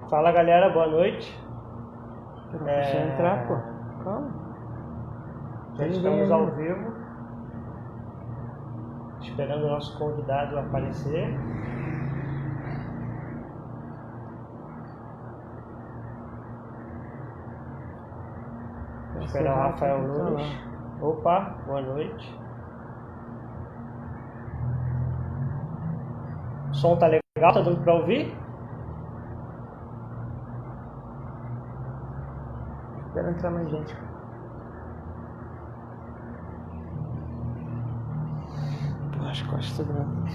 Fala galera, boa noite. Não precisa entrar, pô. Calma. Já estamos ao vivo, esperando o nosso convidado aparecer. Vou esperar o Rafael Nunes. Opa, boa noite. O som tá legal? Tá dando pra ouvir? Espera entrar mais gente. Pô, as costas brancas.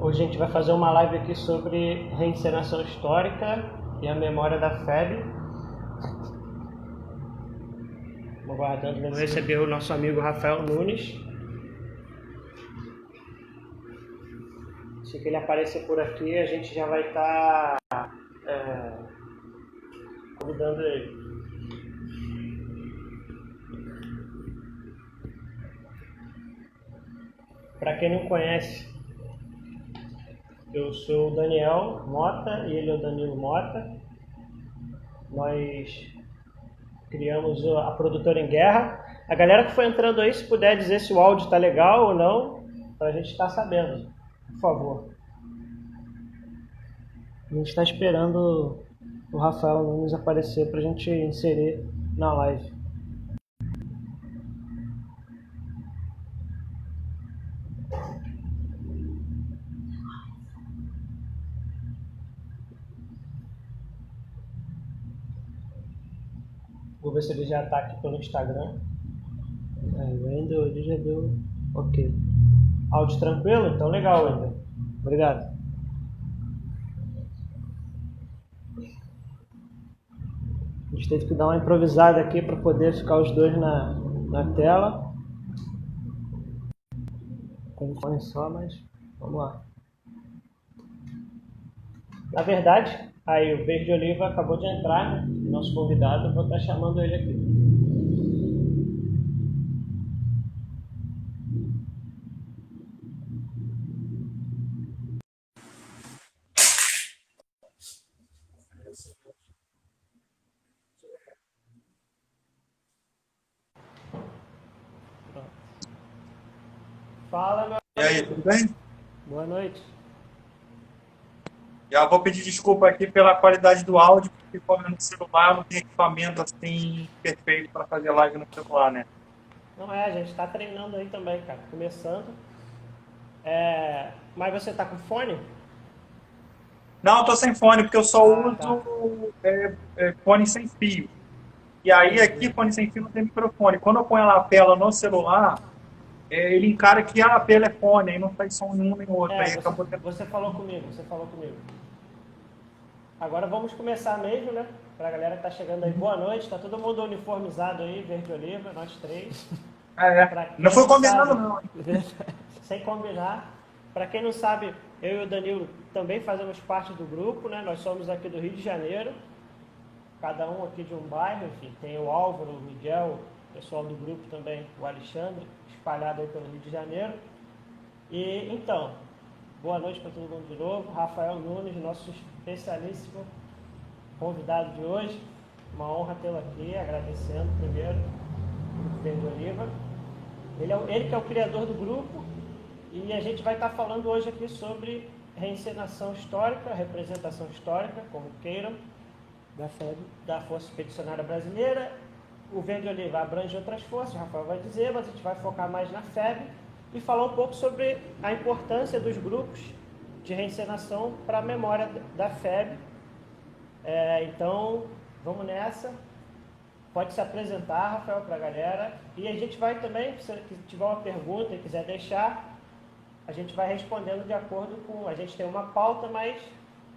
Hoje a gente vai fazer uma live aqui sobre reencenação histórica e a memória da FEB. Aguardando, vamos receber o nosso amigo Rafael Nunes. Se ele aparecer por aqui, a gente já vai estar convidando ele. Para quem não conhece, eu sou o Daniel Mota e ele é o Danilo Mota. Nós criamos a Produtora em Guerra. A galera que foi entrando aí, se puder dizer se o áudio está legal ou não, para a gente estar sabendo. Por favor. A gente está esperando o Rafael Nunes aparecer para a gente inserir na live. Vou ver se ele já está aqui pelo Instagram. O Wendel, ele já deu ok. Áudio tranquilo? Então legal, Wendel. Obrigado. A gente teve que dar uma improvisada aqui para poder ficar os dois na tela. Com um fone só, mas vamos lá. Na verdade, aí o Verde Oliva acabou de entrar, né? Nosso convidado, eu vou estar chamando ele aqui. Fala, meu E aí, tudo bem? Boa noite. Já vou pedir desculpa aqui pela qualidade do áudio, porque como é no celular, eu não tenho equipamento assim perfeito para fazer live no celular, né? Não a gente está treinando aí também, cara. Começando. Mas você tá com fone? Não, eu tô sem fone, porque eu só uso tá. fone sem fio. E aí aqui, fone sem fio não tem microfone. Quando eu ponho a lapela no celular, ele encara que a lapela é fone, aí não faz som nenhum nem outro. Aí acabou tendo... Você falou comigo. Agora vamos começar mesmo, né? Pra galera que tá chegando aí, boa noite. Tá todo mundo uniformizado aí, verde oliva, nós três. Não foi combinado não. Sem combinar. Pra quem não sabe, eu e o Danilo também fazemos parte do grupo, né? Nós somos aqui do Rio de Janeiro. Cada um aqui de um bairro, enfim. Tem o Álvaro, o Miguel, o pessoal do grupo também, o Alexandre, espalhado aí pelo Rio de Janeiro. E então, boa noite para todo mundo de novo. Rafael Nunes, nosso especialíssimo convidado de hoje. Uma honra tê-lo aqui, agradecendo primeiro o Verde Oliva. Ele que é o criador do grupo, e a gente vai estar falando hoje aqui sobre reencenação histórica, representação histórica, como queiram, da Força Expedicionária Brasileira. O Verde Oliva abrange outras forças, o Rafael vai dizer, mas a gente vai focar mais na FEB e falar um pouco sobre a importância dos grupos de reencenação para a memória da FEB. Então, vamos nessa. Pode se apresentar, Rafael, para a galera. E a gente vai também, se tiver uma pergunta e quiser deixar, a gente vai respondendo de acordo com... A gente tem uma pauta, mas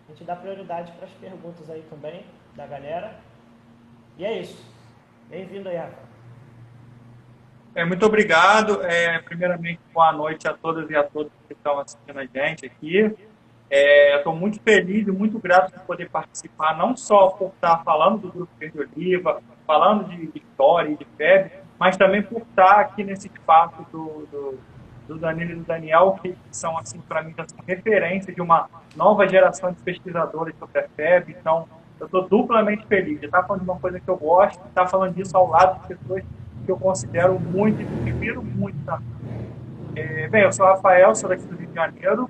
a gente dá prioridade para as perguntas aí também da galera. E é isso. Bem-vindo aí, Rafael. Muito obrigado. Primeiramente, boa noite a todas e a todos que estão assistindo a gente aqui. Estou muito feliz e muito grato por poder participar, não só por estar falando do Grupo Verde Oliva, falando de história e de FEB, mas também por estar aqui nesse espaço do Danilo e do Daniel, que são, assim, para mim, assim, referência de uma nova geração de pesquisadores sobre a FEB. Então, eu estou duplamente feliz de estar falando de uma coisa que eu gosto, de estar falando disso ao lado de pessoas que eu considero muito e que admiro muito. Tá? Bem, eu sou o Rafael, sou daqui do Rio de Janeiro.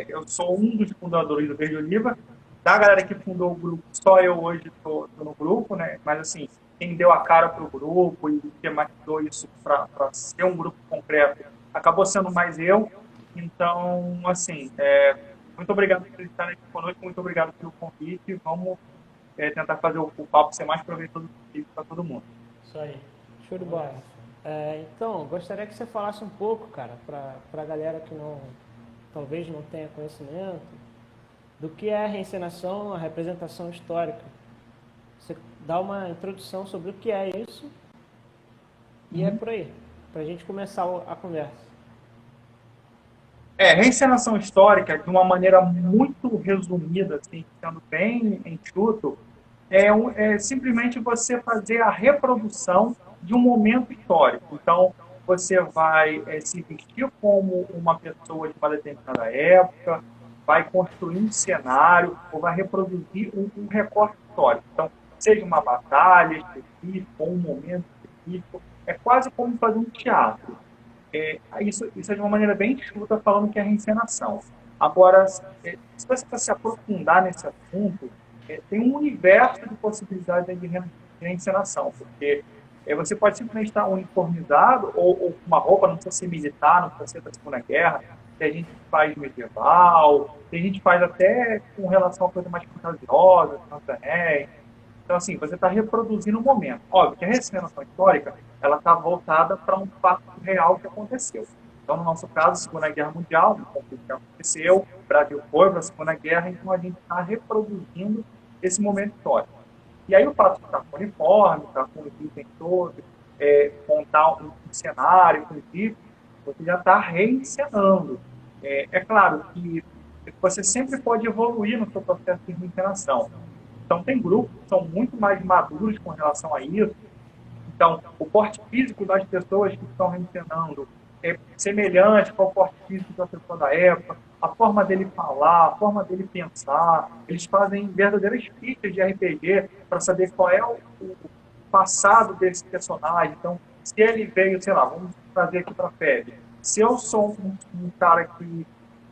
Eu sou um dos fundadores do Verde Oliva. Da galera que fundou o grupo, só eu hoje estou no grupo, né? Mas, assim, quem deu a cara para o grupo e que maquiou isso para ser um grupo concreto acabou sendo mais eu. Então, assim, muito obrigado por estarem aqui conosco, muito obrigado pelo convite. Vamos tentar fazer o papo ser mais proveitoso possível para todo mundo. Isso aí. Show de bola. Então, gostaria que você falasse um pouco, cara, para a galera que talvez não tenha conhecimento, do que é a reencenação, a representação histórica. Você dá uma introdução sobre o que é isso e é por aí, para a gente começar a conversa. Reencenação histórica, de uma maneira muito resumida, assim, sendo bem enxuto, é simplesmente você fazer a reprodução de um momento histórico. Então, você vai se vestir como uma pessoa de uma determinada época, vai construir um cenário ou vai reproduzir um recorte histórico. Então, seja uma batalha específica ou um momento específico, é quase como fazer um teatro. Isso é de uma maneira bem enxuta, falando que é reencenação. Agora, se você for se aprofundar nesse assunto, tem um universo de possibilidades de reencenação, porque você pode simplesmente estar uniformizado ou com uma roupa, não precisa ser militar, não precisa ser da Segunda Guerra, tem gente que faz medieval, tem gente que faz até com relação a coisa mais fantasiosa, também. Então, assim, você está reproduzindo um momento. Óbvio que a reencenação histórica, ela está voltada para um fato real que aconteceu. Então, no nosso caso, a Segunda Guerra Mundial, um conflito que aconteceu, o Brasil foi para a Segunda Guerra, então a gente está reproduzindo esse momento histórico. E aí o fato de estar com uniforme, estar com o item todo, montar um cenário, inclusive, você já está reencenando. É claro que você sempre pode evoluir no seu processo de reencenação. Então, tem grupos que são muito mais maduros com relação a isso. Então, o porte físico das pessoas que estão reencenando é semelhante com o porte físico da pessoa da época, a forma dele falar, a forma dele pensar. Eles fazem verdadeiras fichas de RPG para saber qual é o passado desse personagem. Então, se ele veio, sei lá, vamos trazer aqui para a FEB. Se eu sou um cara que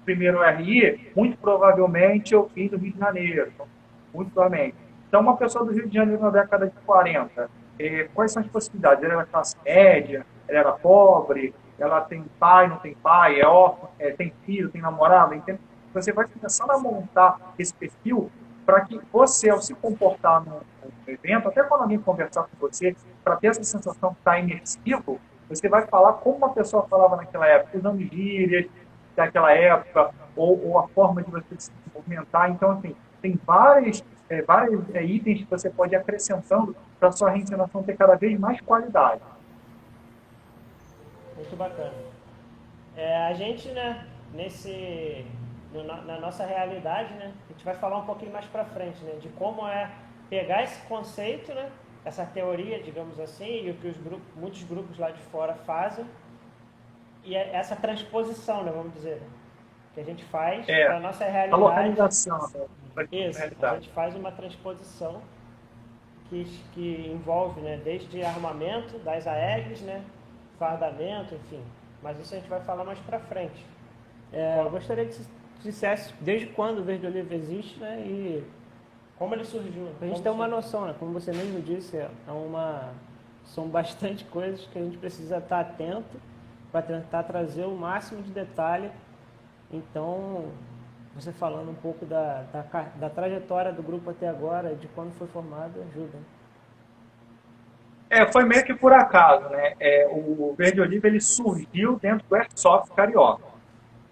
primeiro RI, muito provavelmente eu vim do Rio de Janeiro. Muito provavelmente. Então, uma pessoa do Rio de Janeiro na década de 40, quais são as possibilidades? Ela era classe média, ela era pobre, ela tem pai, não tem pai, é órfã, tem filho, tem namorado, entende? Você vai começando a montar esse perfil para que você, ao se comportar no evento, até quando alguém conversar com você, para ter essa sensação que está imersivo, você vai falar como uma pessoa falava naquela época, usando gírias daquela época, ou a forma de você se movimentar. Então, assim, tem vários itens que você pode ir acrescentando para a sua reencenação ter cada vez mais qualidade. Muito bacana. A gente, né, na nossa realidade, né, a gente vai falar um pouquinho mais para frente, né, de como pegar esse conceito, né, essa teoria, digamos assim, e o que muitos grupos lá de fora fazem, e essa transposição, né, vamos dizer, né, que a gente faz para a nossa realidade. A localização, né? Isso, a gente faz uma transposição que envolve, né, desde armamento das AEGs, né, fardamento, enfim. Mas isso a gente vai falar mais para frente. Eu gostaria que você dissesse desde quando o Verde Oliva existe, né, e como ele surgiu. Para a gente ter uma noção, né, como você mesmo disse, são bastante coisas que a gente precisa estar atento para tentar trazer o máximo de detalhe. Então, você falando um pouco da trajetória do grupo até agora, de quando foi formado, ajuda. Foi meio que por acaso, né? O Verde Oliva, ele surgiu dentro do Airsoft carioca.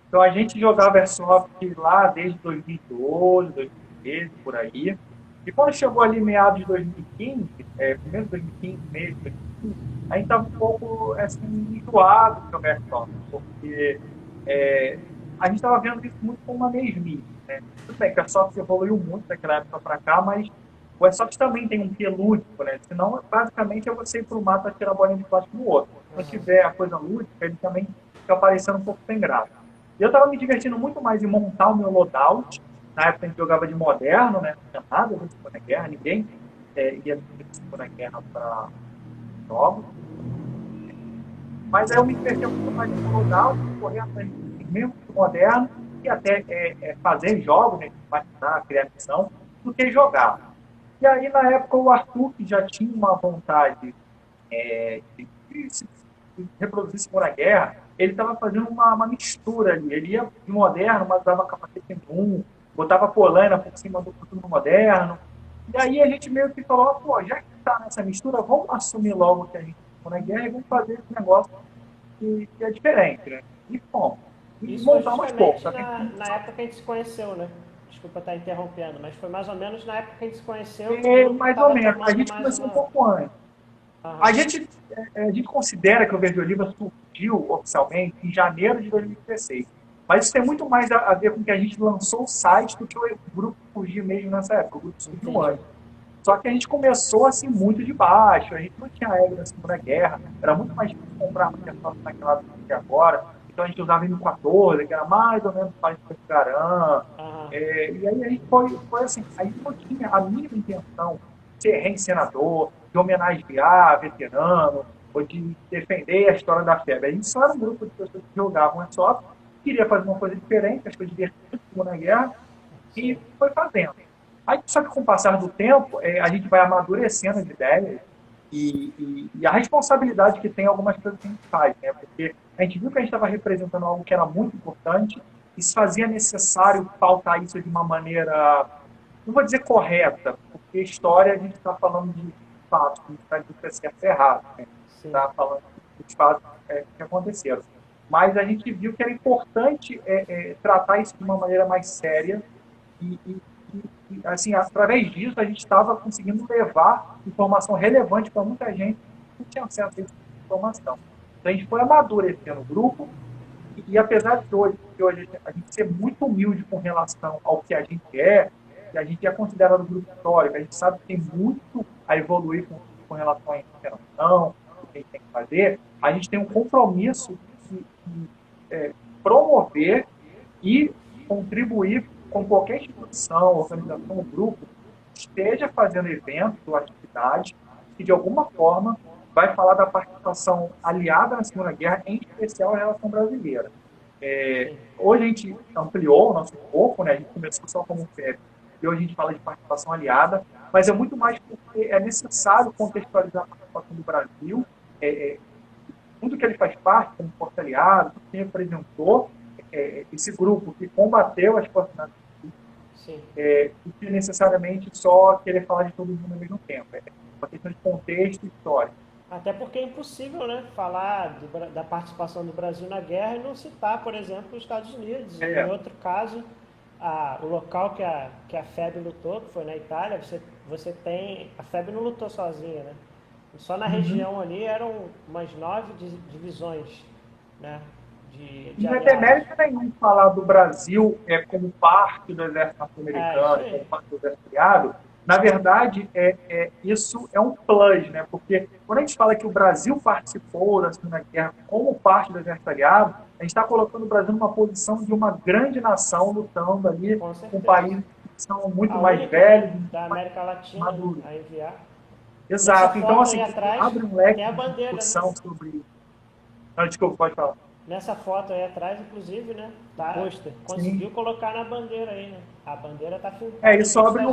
Então, a gente jogava Airsoft lá desde 2012, 2013, por aí. E quando chegou ali meados de 2015, primeiro 2015, meio de 2015, a gente estava um pouco assim, enjoado de jogar Airsoft, porque a gente estava vendo isso muito como uma mesmice, né? Tudo bem que a Airsoft evoluiu muito daquela época para cá, mas o Airsoft também tem um quê lúdico, né? Senão, basicamente, é você ir para o mato atirar a bolinha de plástico no outro. Se não tiver a coisa lúdica, ele também fica parecendo um pouco sem graça. E eu estava me divertindo muito mais em montar o meu loadout. Na época a gente jogava de moderno, né? Não tinha nada de Segunda Guerra, ninguém ia de Segunda Guerra para jogos. Mas aí eu me divertia muito mais no loadout, correr atrás de mesmo moderno, e até fazer jogos, né? Imaginar, criar missão, do que jogar. E aí, na época, o Arthur, que já tinha uma vontade de reproduzir Segunda Guerra, ele estava fazendo uma mistura ali. Ele ia de moderno, mas dava capacete em botava polaina por cima do futuro moderno. E aí a gente meio que falou, pô, já que está nessa mistura, vamos assumir logo que a gente está na guerra e vamos fazer esse negócio que é diferente, né? E fomos. E Isso foi montar umas poucas. justamente na época que a gente se conheceu, né? Desculpa estar interrompendo, mas foi mais ou menos na época que a gente se conheceu. Mais ou menos. A gente começou um pouco antes. Aham. A gente considera que o Verde Oliva surgiu oficialmente em janeiro de 2016. Mas isso tem muito mais a ver com que a gente lançou o site do que o grupo surgiu mesmo nessa época. O grupo surgiu antes. Só que a gente começou assim muito de baixo, a gente não tinha regra da Segunda Guerra, era muito mais difícil comprar material naquela época que agora. Então a gente usava M14, que era mais ou menos parecido com o Garand. E aí a gente foi assim, a gente não tinha a mínima intenção de ser reencenador, de homenagear veterano, ou de defender a história da febre. A gente só era um grupo de pessoas que jogavam Airsoft, queria fazer uma coisa diferente, acho que foi divertido na guerra, e foi fazendo. Aí, só que com o passar do tempo, a gente vai amadurecendo as ideias e a responsabilidade que tem algumas coisas que a gente faz, né? Porque a gente viu que a gente estava representando algo que era muito importante e se fazia necessário pautar isso de uma maneira, não vou dizer correta, porque história a gente está falando de fatos, a gente está dizendo que é certo e errado, né? Está falando dos fatos que aconteceram. Mas a gente viu que era importante tratar isso de uma maneira mais séria e assim, através disso, a gente estava conseguindo levar informação relevante para muita gente que não tinha acesso a essa informação. Então, a gente foi amadurecendo o grupo e apesar de hoje a gente ser muito humilde com relação ao que a gente que a gente é considerado grupo histórico, a gente sabe que tem muito a evoluir com relação à interação, o que a gente tem que fazer, a gente tem um compromisso de promover e contribuir com qualquer instituição, organização ou grupo esteja fazendo eventos ou atividades que, de alguma forma, vai falar da participação aliada na Segunda Guerra, em especial a relação brasileira. Hoje a gente ampliou o nosso escopo, né? A gente começou só como FEB, e hoje a gente fala de participação aliada, mas é muito mais porque é necessário contextualizar a participação do Brasil, tudo que ele faz parte, como força aliada, tudo que representou esse grupo que combateu as forças nazistas, e que necessariamente só querer falar de todo mundo ao mesmo tempo. É uma questão de contexto histórico. Até porque é impossível, né, falar da participação do Brasil na guerra e não citar, por exemplo, os Estados Unidos. Em outro caso, o local que a FEB lutou, que foi na Itália, você tem... A FEB não lutou sozinha, né? Só na região ali eram umas 9 divisões, né? Não é demérito nenhum falar do Brasil como parte do exército norte-americano, como parte do exército aliado. Na verdade, isso é um plus, né? Porque quando a gente fala que o Brasil participou da Segunda Guerra como parte do exército aliado, a gente está colocando o Brasil numa posição de uma grande nação lutando ali com países que são muito mais velhos, da América Latina maduros. A enviar. Exato. Então, assim, atrás, abre um leque a bandeira, de discussão sobre... Não, desculpa, pode falar. Nessa foto aí atrás, inclusive, né? Tá, conseguiu colocar na bandeira aí, né? A bandeira tá filmada. Isso abre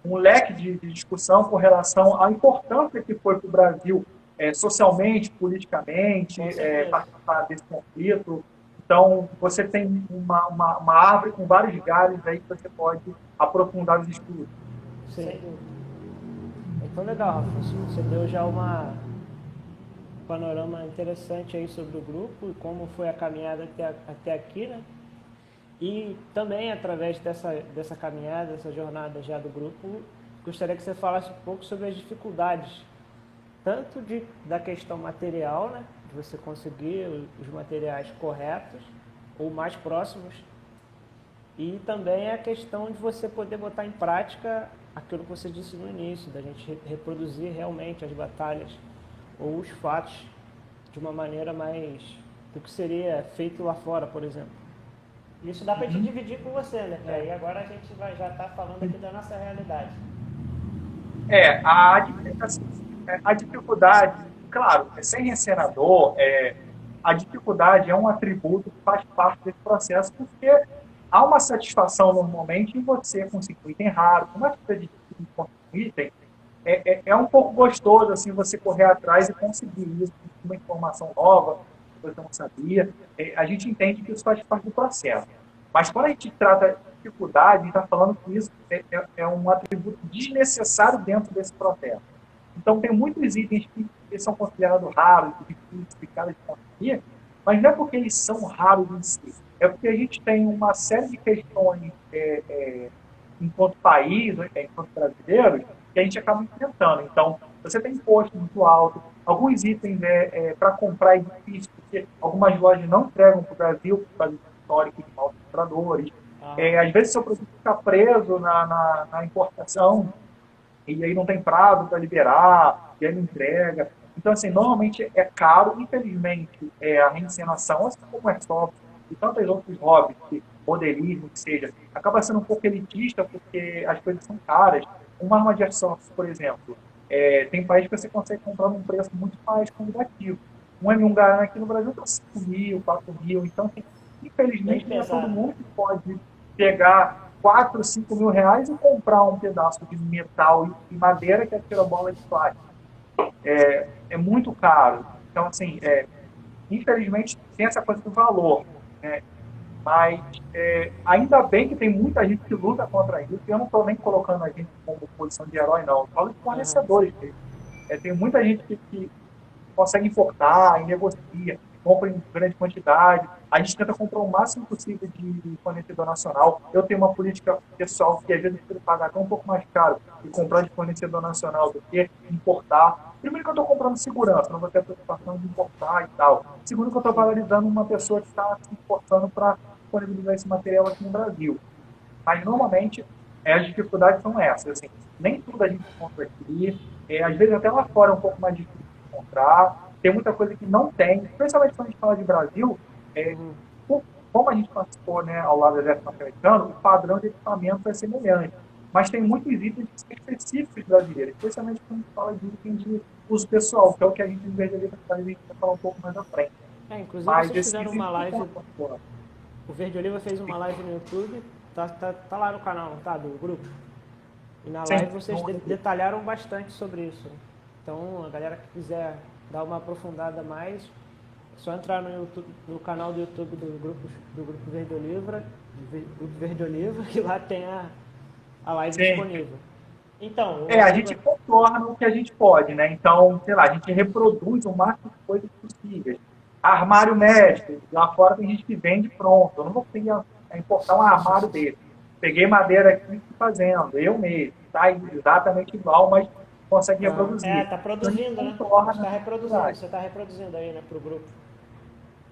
um leque de discussão com relação à importância que foi para o Brasil socialmente, politicamente, participar desse conflito. Então, você tem uma árvore com vários galhos aí que você pode aprofundar os estudos. Sim. Foi legal, Rafa. Você deu já panorama interessante aí sobre o grupo e como foi a caminhada até aqui, né? E também, através dessa caminhada, dessa jornada já do grupo, gostaria que você falasse um pouco sobre as dificuldades, tanto da questão material, né? De você conseguir os materiais corretos ou mais próximos, e também a questão de você poder botar em prática aquilo que você disse no início, da gente reproduzir realmente as batalhas ou os fatos de uma maneira mais do que seria feito lá fora, por exemplo. Isso dá para te dividir com você, né? Que aí agora a gente já está falando aqui da nossa realidade. A dificuldade, claro, sem encenador, a dificuldade é um atributo que faz parte desse processo, porque há uma satisfação normalmente em você conseguir um item raro, por mais que seja difícil encontrar um item, é um pouco gostoso assim você correr atrás e conseguir isso, uma informação nova que você não sabia. A gente entende que isso faz parte do processo. Mas quando a gente trata de dificuldade, a gente está falando que isso é um atributo desnecessário dentro desse processo. Então, tem muitos itens que são considerados raros, difíceis de conseguir, mas não é porque eles são raros em si, é porque a gente tem uma série de questões enquanto país, enquanto brasileiros, que a gente acaba enfrentando. Então, você tem imposto muito alto, alguns itens para comprar é difícil, porque algumas lojas não entregam para o Brasil, por causa do histórico de maus compradores. Às vezes, seu produto fica preso na importação, e aí não tem prazo para liberar, e aí não entrega. Então, assim, normalmente é caro, infelizmente, a reencenação, assim como o airsoft e tantos outros hobbies, modelismo, que seja, acaba sendo um pouco elitista, porque as coisas são caras. Uma arma de airsoft, por exemplo, tem país que você consegue comprar num preço muito mais convidativo. Um M1 Garand aqui no Brasil está 5 mil, 4 mil, então, assim, infelizmente, não é todo mundo que pode pegar 4, 5 mil reais e comprar um pedaço de metal e madeira que atira bola de plástico. É muito caro. Então, assim, infelizmente, tem essa coisa do valor. Né? Mas ainda bem que tem muita gente que luta contra isso. Eu não estou nem colocando a gente como posição de herói, não. Eu falo de fornecedores. Tem muita gente que consegue importar e negocia, compra em grande quantidade. A gente tenta comprar o máximo possível de fornecedor nacional. Eu tenho uma política pessoal que às vezes eu prefiro pagar até um pouco mais caro e comprar de fornecedor nacional do que importar. Primeiro que eu estou comprando segurança, não vou ter preocupação de importar e tal. Segundo que eu estou valorizando uma pessoa que está se importando para disponibilizar esse material aqui no Brasil. Mas normalmente as dificuldades são essas. Assim, nem tudo a gente encontra aqui. Às vezes até lá fora é um pouco mais difícil de encontrar. Tem muita coisa que não tem, especialmente quando a gente fala de Brasil. Como a gente participou, né, ao lado do exército norte-americano, o padrão de equipamento é semelhante. Mas tem muitos itens que são específicos brasileiros, especialmente quando a gente fala de itens de uso pessoal, que é o que a gente em vez de a gente vai falar um pouco mais à frente. Inclusive vocês fizeram uma live. O Verde Oliva fez uma live no YouTube, tá lá no canal, tá? Do grupo. E na live vocês detalharam bastante sobre isso. Então, a galera que quiser dar uma aprofundada mais, é só entrar no YouTube, no canal do YouTube do grupo Verde Oliva, que lá tem a live disponível. Então, a gente contorna o que a gente pode, né? Então, sei lá, a gente reproduz o máximo de coisas possíveis. Armário médico, lá fora tem gente que vende pronto. Eu não vou conseguir importar um armário dele. Peguei madeira aqui fazendo, eu mesmo. Tá exatamente igual, mas consegue reproduzir. Tá produzindo, né? Está reproduzindo, você está reproduzindo aí, né, pro grupo.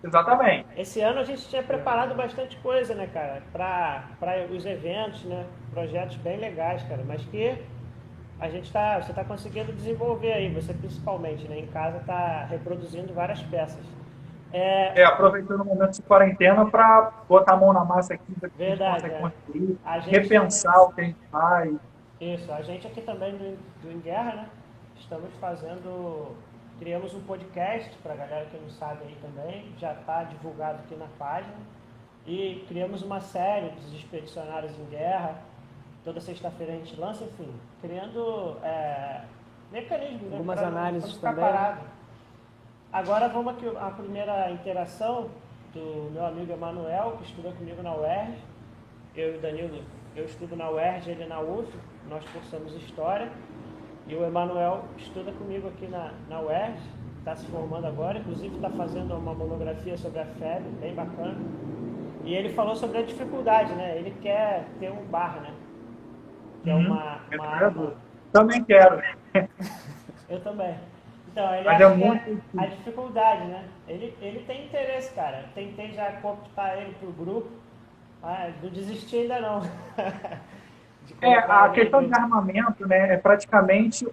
Exatamente. Esse ano a gente tinha preparado bastante coisa, né, cara, para os eventos, né, projetos bem legais, cara, mas que você está conseguindo desenvolver aí, você principalmente, né, em casa está reproduzindo várias peças. Aproveitando o momento de quarentena para botar a mão na massa aqui, verdade, construir, repensar o que a gente faz. Isso, a gente aqui também do Em Guerra, né, criamos um podcast para a galera que não sabe aí também, já está divulgado aqui na página, e criamos uma série dos expedicionários em guerra. Toda sexta-feira a gente lança, enfim, criando mecanismos, né, algumas análises ficar também. Parado. Agora vamos aqui a primeira interação do meu amigo Emanuel, que estuda comigo na UERJ. Eu e o Danilo, eu estudo na UERJ, ele na UF, nós cursamos História. E o Emanuel estuda comigo aqui na UERJ, está se formando agora, inclusive está fazendo uma monografia sobre a FEB, bem bacana. E ele falou sobre a dificuldade, né? Ele quer ter um bar, né? Que é uma arma... Também quero. Eu também. Então, ele Mas acha muito... a dificuldade, né? Ele tem interesse, cara. Tentei já cooptar ele pro grupo, mas não desisti ainda não. de A colocar questão de armamento, né, é praticamente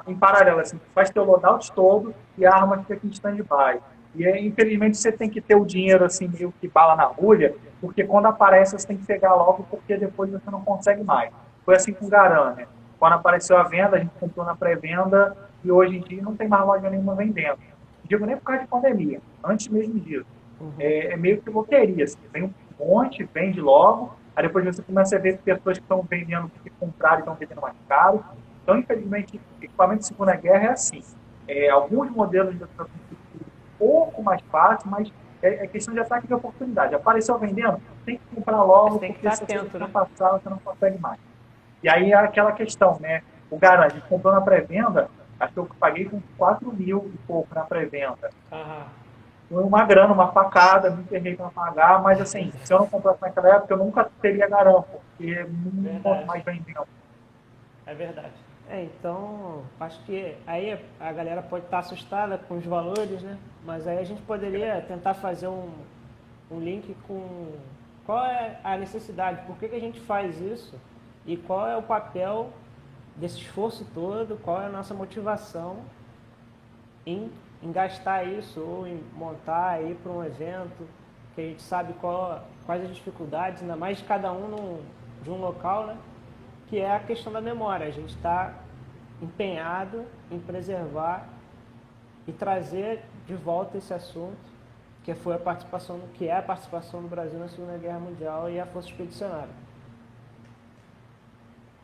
em paralelo, assim, tu faz teu loadout todo e a arma fica aqui em stand-by. E infelizmente você tem que ter o dinheiro assim, meio que bala na agulha, porque quando aparece você tem que pegar logo, porque depois você não consegue mais. Foi assim com o Garan, né? Quando apareceu a venda, a gente comprou na pré-venda e hoje em dia não tem mais loja nenhuma vendendo. Não digo nem por causa de pandemia, antes mesmo disso. É meio que loteria, assim, vem um monte, vende logo, aí depois você começa a ver pessoas que estão vendendo porque compraram e estão vendendo mais caro. Então, infelizmente, equipamento de Segunda Guerra é assim. Alguns modelos de um pouco mais fácil, mas é questão de ataque de oportunidade. Apareceu vendendo, tem que comprar Você logo, tem que porque estar se você atento, deixar né? passar, você não consegue mais. E aí é aquela questão, né? O Garant, a gente comprou na pré-venda, acho que eu paguei com 4 mil e pouco na pré-venda. Aham. Foi uma grana, uma facada, me enterrei para pagar, mas assim, se eu não comprasse naquela época, eu nunca teria Garant, porque não Verdade. mais vendendo. É verdade. Então, acho que aí a galera pode estar assustada com os valores, né? Mas aí a gente poderia tentar fazer um link com qual é a necessidade, por que a gente faz isso e qual é o papel desse esforço todo, qual é a nossa motivação em gastar isso ou em montar aí para um evento que a gente sabe quais as dificuldades, ainda mais de cada um de um local, né? Que é a questão da memória. A gente está empenhado em preservar e trazer de volta esse assunto, que é a participação do Brasil na Segunda Guerra Mundial e a Força Expedicionária.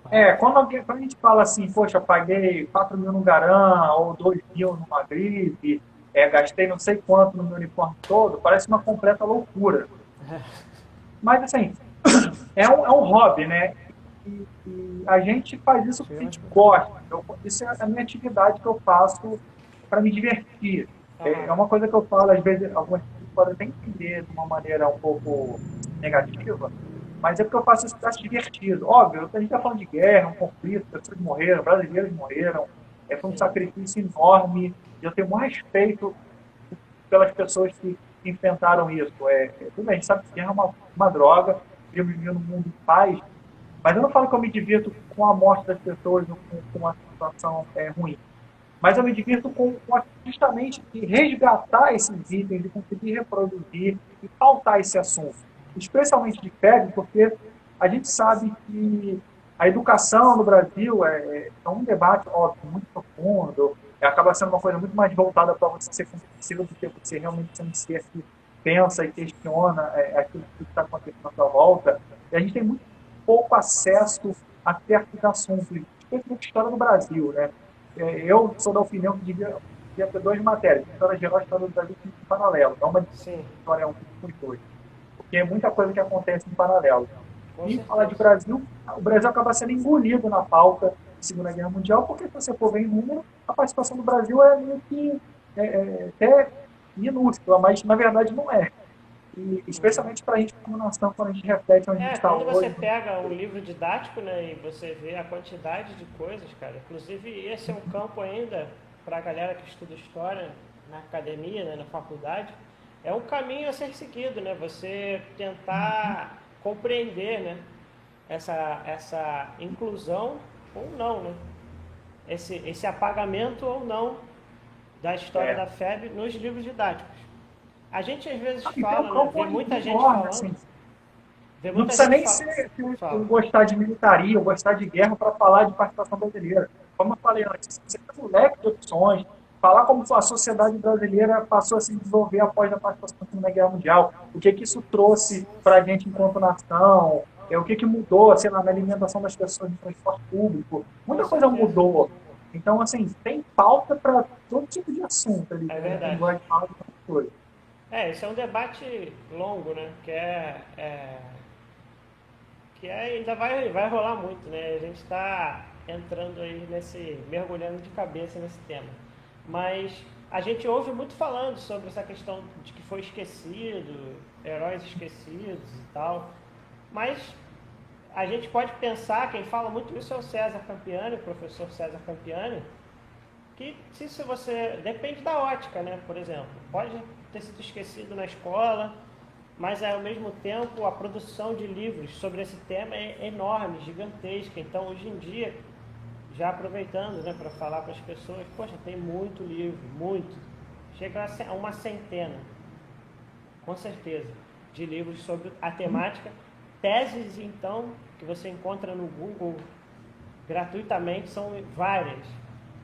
Correto? Quando a gente fala assim, poxa, paguei 4 mil no Garant, ou 2 mil numa gripe, gastei não sei quanto no meu uniforme todo, parece uma completa loucura. Mas assim, é um hobby, né? E a gente faz isso porque a gente gosta. Isso é a minha atividade que eu faço para me divertir. Aham. É uma coisa que eu falo, às vezes, algumas pessoas podem até entender de uma maneira um pouco negativa, mas é porque eu faço isso para se divertir. Óbvio, a gente está falando de guerra, um conflito, pessoas morreram, brasileiros morreram, foi um Sim. sacrifício enorme, e eu tenho muito respeito pelas pessoas que enfrentaram isso. Tudo bem, a gente sabe que guerra é uma droga, vivemos num mundo de paz, mas eu não falo que eu me divirto com a morte das pessoas ou com uma situação ruim. Mas eu me divirto justamente de resgatar esses itens, de conseguir reproduzir e pautar esse assunto. Especialmente de febre, porque a gente sabe que a educação no Brasil é um debate, óbvio, muito profundo, acaba sendo uma coisa muito mais voltada para você ser conhecido do que você realmente ser um ser que pensa e questiona aquilo que está acontecendo à sua volta. E a gente tem muito pouco acesso a certos assuntos, especialmente história do Brasil, né? Eu sou da opinião que devia ter duas matérias, história geral e história do Brasil em paralelo, não uma Sim. história um com dois, porque é muita coisa que acontece em paralelo. Com E falar de certeza. Brasil, o Brasil acaba sendo engolido na pauta da Segunda Guerra Mundial, porque se você for ver em número, a participação do Brasil é meio que até minúscula, mas na verdade não é. E especialmente para a gente como nação, quando a gente reflete onde a gente está Quando você hoje. pega um livro didático, né, e você vê a quantidade de coisas, cara, inclusive esse é um campo ainda para a galera que estuda história na academia, né, na faculdade, é um caminho a ser seguido, né, você tentar compreender, né, essa inclusão ou não, né, esse apagamento ou não da história É, da FEB nos livros didáticos. A gente às vezes e tem um fala, né, campo vê muita gente enorme, falando, assim. vê Não muita precisa gente nem fala, ser fala. gostar de militaria ou gostar de guerra para falar de participação brasileira. Como eu falei antes, você tem um leque de opções, falar como a sociedade brasileira passou a se desenvolver após a participação na Segunda Guerra Mundial, o que isso trouxe para a gente enquanto nação, o que mudou, sei lá, na alimentação das pessoas no transporte público. Com Muita coisa certeza. mudou. Então, assim, tem pauta para todo tipo de assunto ali, É né? Quem verdade. gosta de falar de coisa. Esse é um debate longo, né? Que ainda vai rolar muito, né? A gente está entrando aí mergulhando de cabeça nesse tema. Mas a gente ouve muito falando sobre essa questão de que foi esquecido, heróis esquecidos e tal. Mas a gente pode pensar, quem fala muito isso é o César Campiani, o professor César Campiani, que se você. Depende da ótica, né? Por exemplo, pode ter sido esquecido na escola, mas ao mesmo tempo a produção de livros sobre esse tema é enorme, gigantesca. Então, hoje em dia, já aproveitando, né, para falar para as pessoas, poxa, tem muito livro, muito. Chega a uma centena, com certeza, de livros sobre a temática. Teses, então, que você encontra no Google gratuitamente, são várias.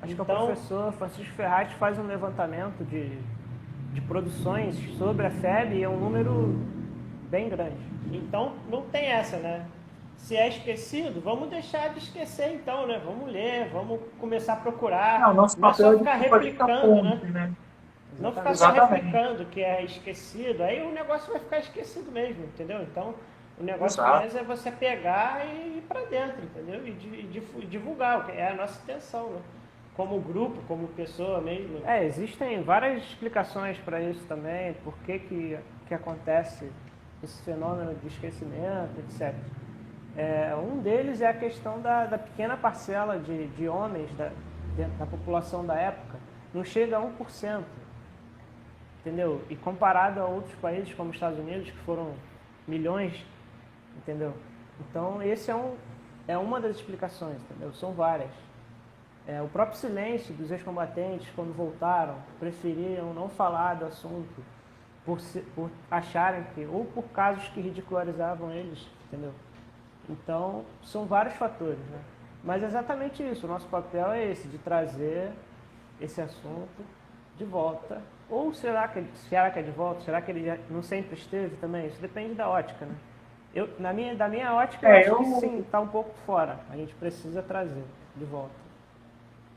Acho que o Então, professor Francisco Ferraz faz um levantamento de produções sobre a FEB e é um número bem grande. então, não tem essa, né? Se é esquecido, vamos deixar de esquecer então, né? Vamos ler, vamos começar a procurar. Não, o nosso Não é papel só é ficar de fazer replicando, ponte, né? né? Não ficar só Exatamente. replicando o que é esquecido, aí o negócio vai ficar esquecido mesmo, entendeu? Então, o negócio Exato. mesmo é você pegar e ir para dentro, entendeu? E divulgar, o que é a nossa intenção, né? Como grupo, como pessoa mesmo. Existem várias explicações para isso também, por que acontece esse fenômeno de esquecimento, etc. Um deles é a questão da pequena parcela de homens da população da época, não chega a 1%, entendeu? E comparado a outros países como os Estados Unidos, que foram milhões, entendeu? Então, esse é uma das explicações, entendeu? São várias. O próprio silêncio dos ex-combatentes, quando voltaram, preferiam não falar do assunto por acharem que, ou por casos que ridicularizavam eles, entendeu? Então, são vários fatores, né? Mas é exatamente isso, o nosso papel é esse, de trazer esse assunto de volta. Ou será que é de volta? Será que ele não sempre esteve também? Isso depende da ótica, né? Da minha ótica, eu acho que sim, está um pouco fora. A gente precisa trazer de volta.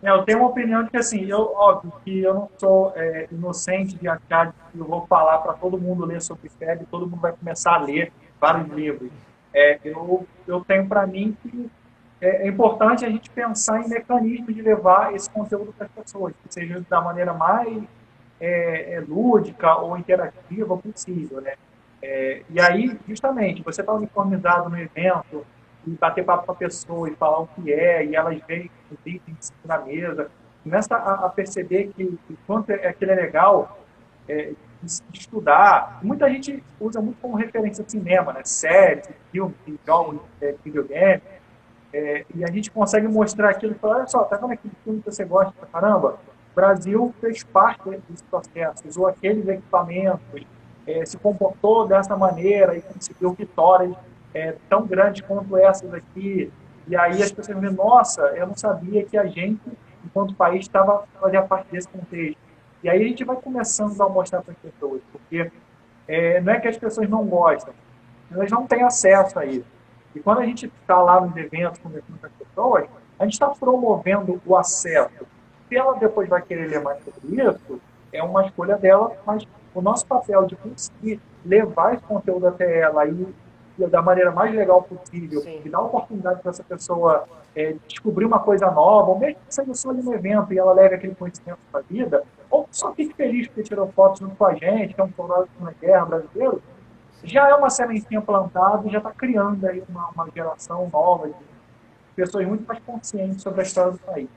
Eu tenho uma opinião de que, assim, óbvio que eu não sou inocente de achar que eu vou falar para todo mundo ler sobre FEB, todo mundo vai começar a ler vários livros. Eu tenho para mim que é importante a gente pensar em mecanismos de levar esse conteúdo para as pessoas, que seja da maneira mais lúdica ou interativa possível, né? E aí, justamente, você está uniformizado no evento e bater papo com a pessoa e falar o que é, e elas veem o item na mesa, começa a perceber que quanto aquilo é legal de estudar. Muita gente usa muito como referência cinema, né? Séries, filmes, jogos, videogame, e a gente consegue mostrar aquilo e falar, olha só, tá vendo aquele filme que você gosta pra caramba? O Brasil fez parte desse processo, usou aqueles equipamentos, se comportou dessa maneira e conseguiu vitórias tão grandes quanto essas aqui. E aí as pessoas dizem, nossa, eu não sabia que a gente, enquanto país, fazia parte desse contexto. E aí a gente vai começando a mostrar para as pessoas, porque não é que as pessoas não gostam, elas não têm acesso a isso. E quando a gente está lá nos eventos conversando com as pessoas, a gente está promovendo o acesso. Se ela depois vai querer ler mais sobre isso, é uma escolha dela, mas o nosso papel de conseguir levar esse conteúdo até ela e da maneira mais legal possível, Sim. e dar oportunidade para essa pessoa descobrir uma coisa nova, ou mesmo que seja só ali no evento e ela leve aquele conhecimento para a vida, ou só fique feliz porque tirou fotos junto com a gente, que é um soldado na guerra brasileiro, já é uma sementinha plantada e já está criando aí uma geração nova de pessoas muito mais conscientes sobre a história do país.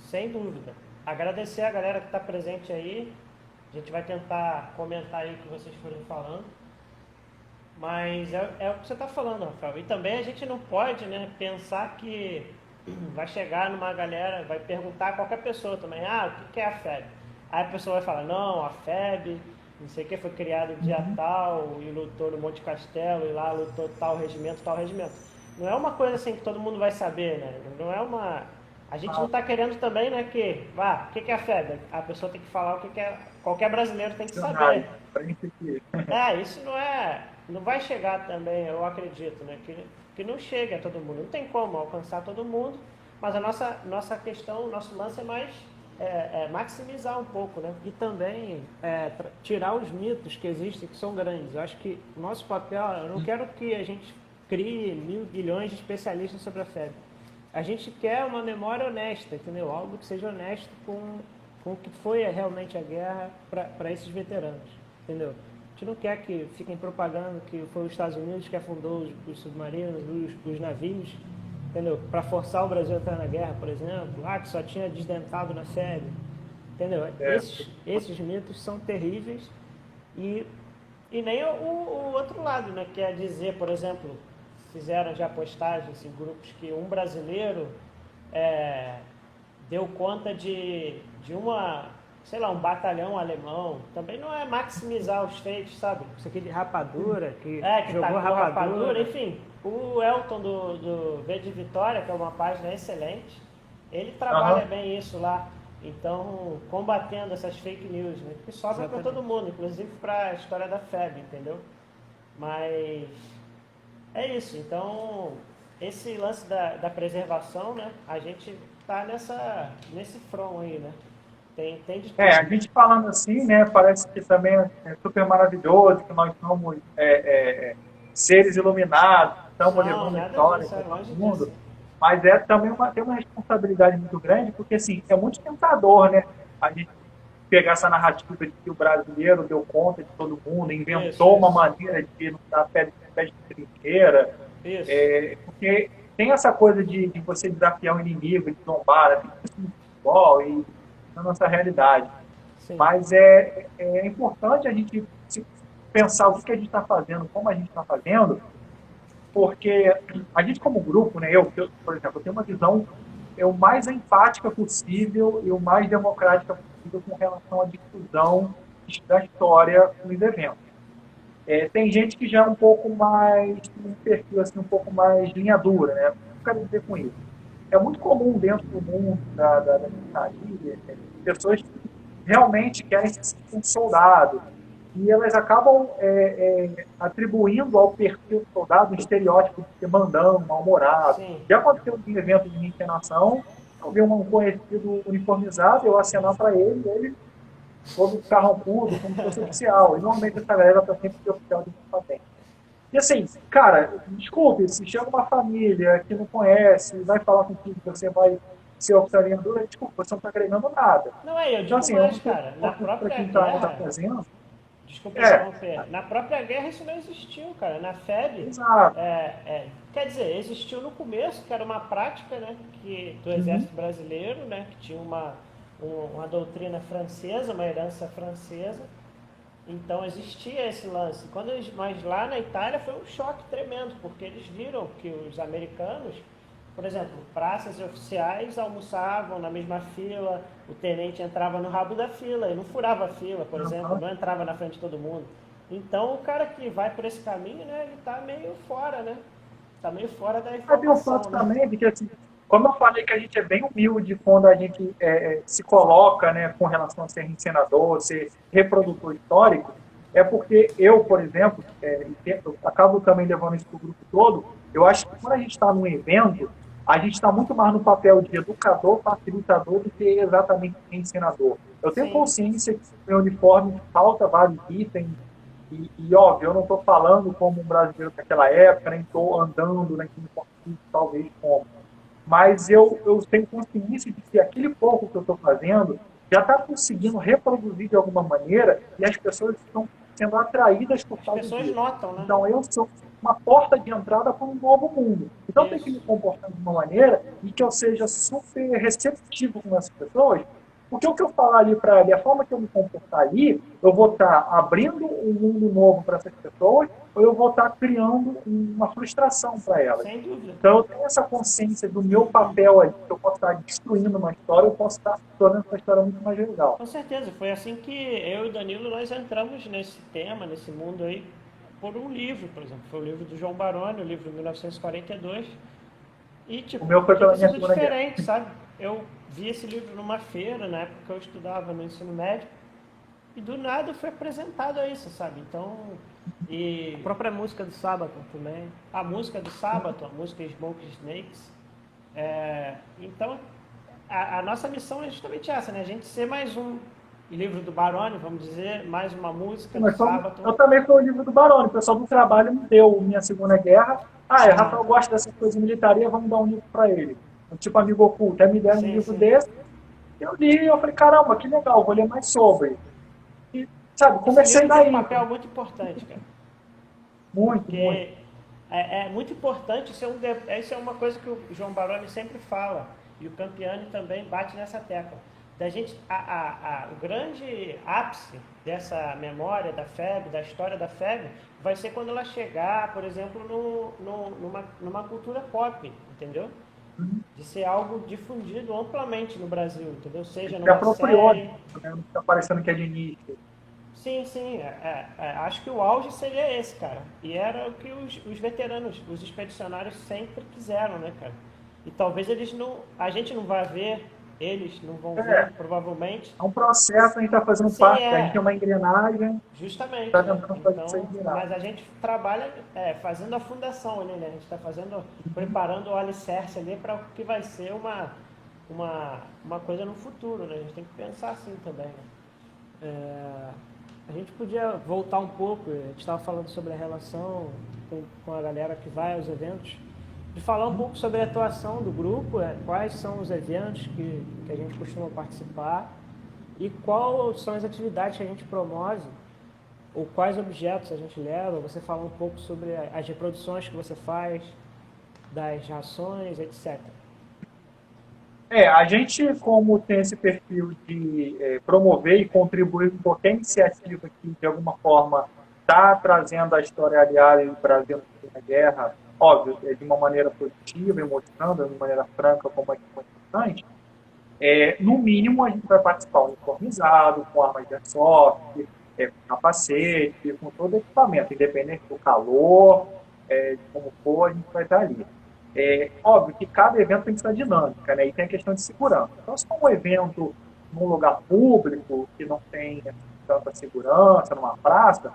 Sem dúvida. Agradecer a galera que está presente aí. A gente vai tentar comentar aí o que vocês forem falando. Mas é o que você está falando, Rafael. E também a gente não pode, né, pensar que vai chegar numa galera, vai perguntar a qualquer pessoa também, o que é a FEB? Aí a pessoa vai falar, não, a FEB, não sei o que, foi criado dia tal, e lutou no Monte Castelo, e lá lutou tal regimento, tal regimento. Não é uma coisa assim que todo mundo vai saber, né? Não é uma... A gente não está querendo também, né, o que é a FEB? A pessoa tem que falar o que é... Qualquer brasileiro tem que saber. Isso não vai chegar também, eu acredito, né? Que não chega a todo mundo. Não tem como alcançar todo mundo, mas a nossa questão, o nosso lance é mais maximizar um pouco, né? E também tirar os mitos que existem, que são grandes. Eu acho que o nosso papel, eu não quero que a gente crie 1.000 bilhões de especialistas sobre a FEB. A gente quer uma memória honesta, entendeu? Algo que seja honesto com o que foi realmente a guerra para esses veteranos, entendeu? A gente não quer que fiquem propagando que foi os Estados Unidos que afundou os submarinos, os navios, entendeu? Para forçar o Brasil a entrar na guerra, por exemplo, que só tinha desdentado na FEB, entendeu? Esses mitos são terríveis e E nem o outro lado, né? Que é dizer, por exemplo, fizeram já postagens em grupos que um brasileiro deu conta de uma, sei lá, um batalhão alemão. Também não é maximizar os feitos, sabe? Isso aqui de rapadura, que Que jogou tacou rapadura. enfim. O Elton do V de Vitória, que é uma página excelente, ele trabalha bem isso lá. Então, combatendo essas fake news, né? Que sobra para todo mundo, inclusive para a história da FEB, entendeu? Mas é isso. Então, esse lance da preservação, né? A gente tá nesse front aí, né? Tem de tudo. A gente falando assim, né, parece que também é super maravilhoso, que nós somos seres iluminados, estamos Não, levando a nada história disso, é para todo longe mundo, disso. mas também tem uma responsabilidade muito grande, porque assim, é muito tentador, né, a gente pegar essa narrativa de que o brasileiro deu conta de todo mundo, inventou uma maneira de não dar pé de trincheira, porque tem essa coisa de você desafiar o inimigo, de zombar, né, tem isso no futebol e na nossa realidade. Sim. Mas é importante a gente pensar o que a gente está fazendo, como a gente está fazendo, porque a gente como grupo, né, por exemplo, eu tenho uma visão o mais empática possível e o mais democrática possível com relação à difusão da história nos eventos. Tem gente que já é um pouco mais, um perfil assim, um pouco mais linha dura, né? O que eu quero dizer com isso? É muito comum dentro do mundo da militaria, pessoas que realmente querem ser um soldado, e elas acabam atribuindo ao perfil do soldado um estereótipo de ser mandão, mal-humorado. Já aconteceu em evento de minha internação, eu vi um conhecido uniformizado, eu acenar para ele todo carrancudo, como se fosse oficial. E normalmente essa galera está sempre de oficial de patente. E assim, cara, desculpe, se chega uma família que não conhece, vai falar contigo que você vai ser oficializadora, desculpa, você não está agregando nada. Não, eu digo Então, assim, mais, cara. Na para própria quem está guerra, fazendo. desculpa interromper, na própria guerra isso não existiu, cara. Na FEB, Exato. quer dizer, existiu no começo, que era uma prática, né, do exército brasileiro, né, que tinha uma doutrina francesa, uma herança francesa. Então existia esse lance. Mas lá na Itália foi um choque tremendo, porque eles viram que os americanos, por exemplo, praças e oficiais almoçavam na mesma fila, o tenente entrava no rabo da fila e não furava a fila, por exemplo, não entrava na frente de todo mundo. Então o cara que vai por esse caminho, né, ele tá meio fora, né? Tá meio fora da informação. Tem um fato também de que, assim, como eu falei que a gente é bem humilde quando a gente se coloca, né, com relação a ser encenador, ser reprodutor histórico, é porque eu, por exemplo, eu acabo também levando isso para o grupo todo, eu acho que quando a gente está num evento, a gente está muito mais no papel de educador, facilitador do que exatamente encenador. Eu tenho consciência que no meu uniforme falta vários itens, e óbvio, eu não estou falando como um brasileiro daquela época, nem estou andando naquele partido, talvez como. Mas eu tenho consciência de que aquele pouco que eu estou fazendo já está conseguindo reproduzir de alguma maneira e as pessoas estão sendo atraídas por causa disso. As pessoas notam, né? Então eu sou uma porta de entrada para um novo mundo. Então tem que me comportar de uma maneira e que eu seja super receptivo com essas pessoas, porque o que eu falar ali para ela, a forma que eu me comportar ali, eu vou estar abrindo um mundo novo para essas pessoas ou eu vou estar criando uma frustração para elas. Sem dúvida. Então eu tenho essa consciência do meu papel ali, que eu posso estar destruindo uma história, eu posso estar tornando essa história muito mais legal. Com certeza, foi assim que eu e o Danilo nós entramos nesse tema, nesse mundo aí, por um livro, por exemplo. Foi o livro do João Baroni, o livro de 1942. E, tipo, o meu foi pela minha tudo segunda diferente, guerra. sabe? Eu vi esse livro numa feira, na época que eu estudava no ensino médio, e do nada eu fui apresentado a isso, sabe? Então, A própria música do Sabaton também. a música do Sabaton, a música Smoke Snakes. Então, a nossa missão é justamente essa, né? A gente ser mais um livro do Baroni, vamos dizer, mais uma música do Sabaton. Eu também fui o livro do Baroni, o pessoal do trabalho me deu Minha Segunda Guerra. Rafael gosta dessas coisas militares, vamos dar um livro para ele. Tipo amigo oculto, aí me deram um livro desse, eu li e eu falei, caramba, que legal, vou ler mais sobre. E, sabe, comecei daí. É um papel muito importante, cara. Muito. É muito importante, isso é uma coisa que o João Baroni sempre fala, e o Campiani também bate nessa tecla. Da gente, o grande ápice dessa memória da FEB, da história da FEB, vai ser quando ela chegar, por exemplo, numa cultura pop, entendeu? De ser algo difundido amplamente no Brasil, entendeu? Seja Se numa apropriou, série. né? Não está parecendo que é de nicho. Sim, sim. Acho que o auge seria esse, cara. E era o que os veteranos, os expedicionários sempre quiseram, né, cara? E talvez eles não. A gente não vai ver, eles não vão É, ver, provavelmente. é um processo, a gente está fazendo Sim, parte, a gente é é. uma engrenagem, Justamente, está né? tentando fazer isso aí Então, virar. mas a gente trabalha fazendo a fundação ali, né? A gente está preparando o alicerce ali para o que vai ser uma coisa no futuro, né? A gente tem que pensar assim também, né? A gente podia voltar um pouco, a gente estava falando sobre a relação com a galera que vai aos eventos, de falar um pouco sobre a atuação do grupo, quais são os eventos que a gente costuma participar e quais são as atividades que a gente promove, ou quais objetos a gente leva. Você fala um pouco sobre as reproduções que você faz, das rações, etc. A gente, como tem esse perfil de promover e contribuir com qualquer iniciativa que, de alguma forma, está trazendo a história aliada do Brasil na guerra, óbvio, de uma maneira positiva e mostrando de uma maneira franca como é importante, no mínimo a gente vai participar uniformizado, com armas de airsoft, com capacete, com todo o equipamento, independente do calor, de como for, a gente vai estar ali. Óbvio que cada evento tem sua dinâmica, né? E tem a questão de segurança. Então, se for um evento num lugar público, que não tem tanta segurança, numa praça,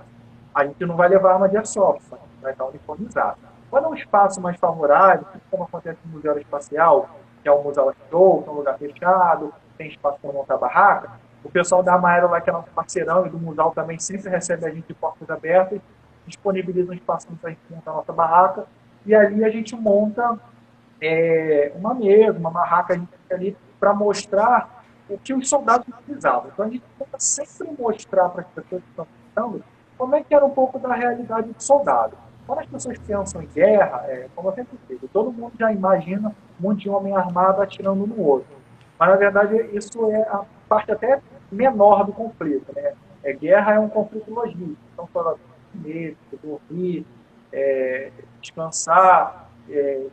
a gente não vai levar arma de airsoft, a gente vai estar uniformizado. Quando é um espaço mais favorável, como acontece no Museu Aeroespacial, que é um museu show, que é um lugar fechado, tem espaço para montar barraca, o pessoal da Amaero lá, que é nosso parceirão, e do museu também sempre recebe a gente de portas abertas, disponibiliza um espaço para a gente montar a nossa barraca, e ali a gente monta uma mesa, uma barraca, a gente fica ali para mostrar o que os soldados utilizavam. Então a gente tenta sempre mostrar para as pessoas que estão visitando como é que era um pouco da realidade do soldado. Quando as pessoas pensam em guerra, como eu sempre digo, todo mundo já imagina um monte de homem armado atirando um no outro. Mas, na verdade, isso é a parte até menor do conflito. Né? Guerra é um conflito logístico. Então, para comer, dormir, descansar,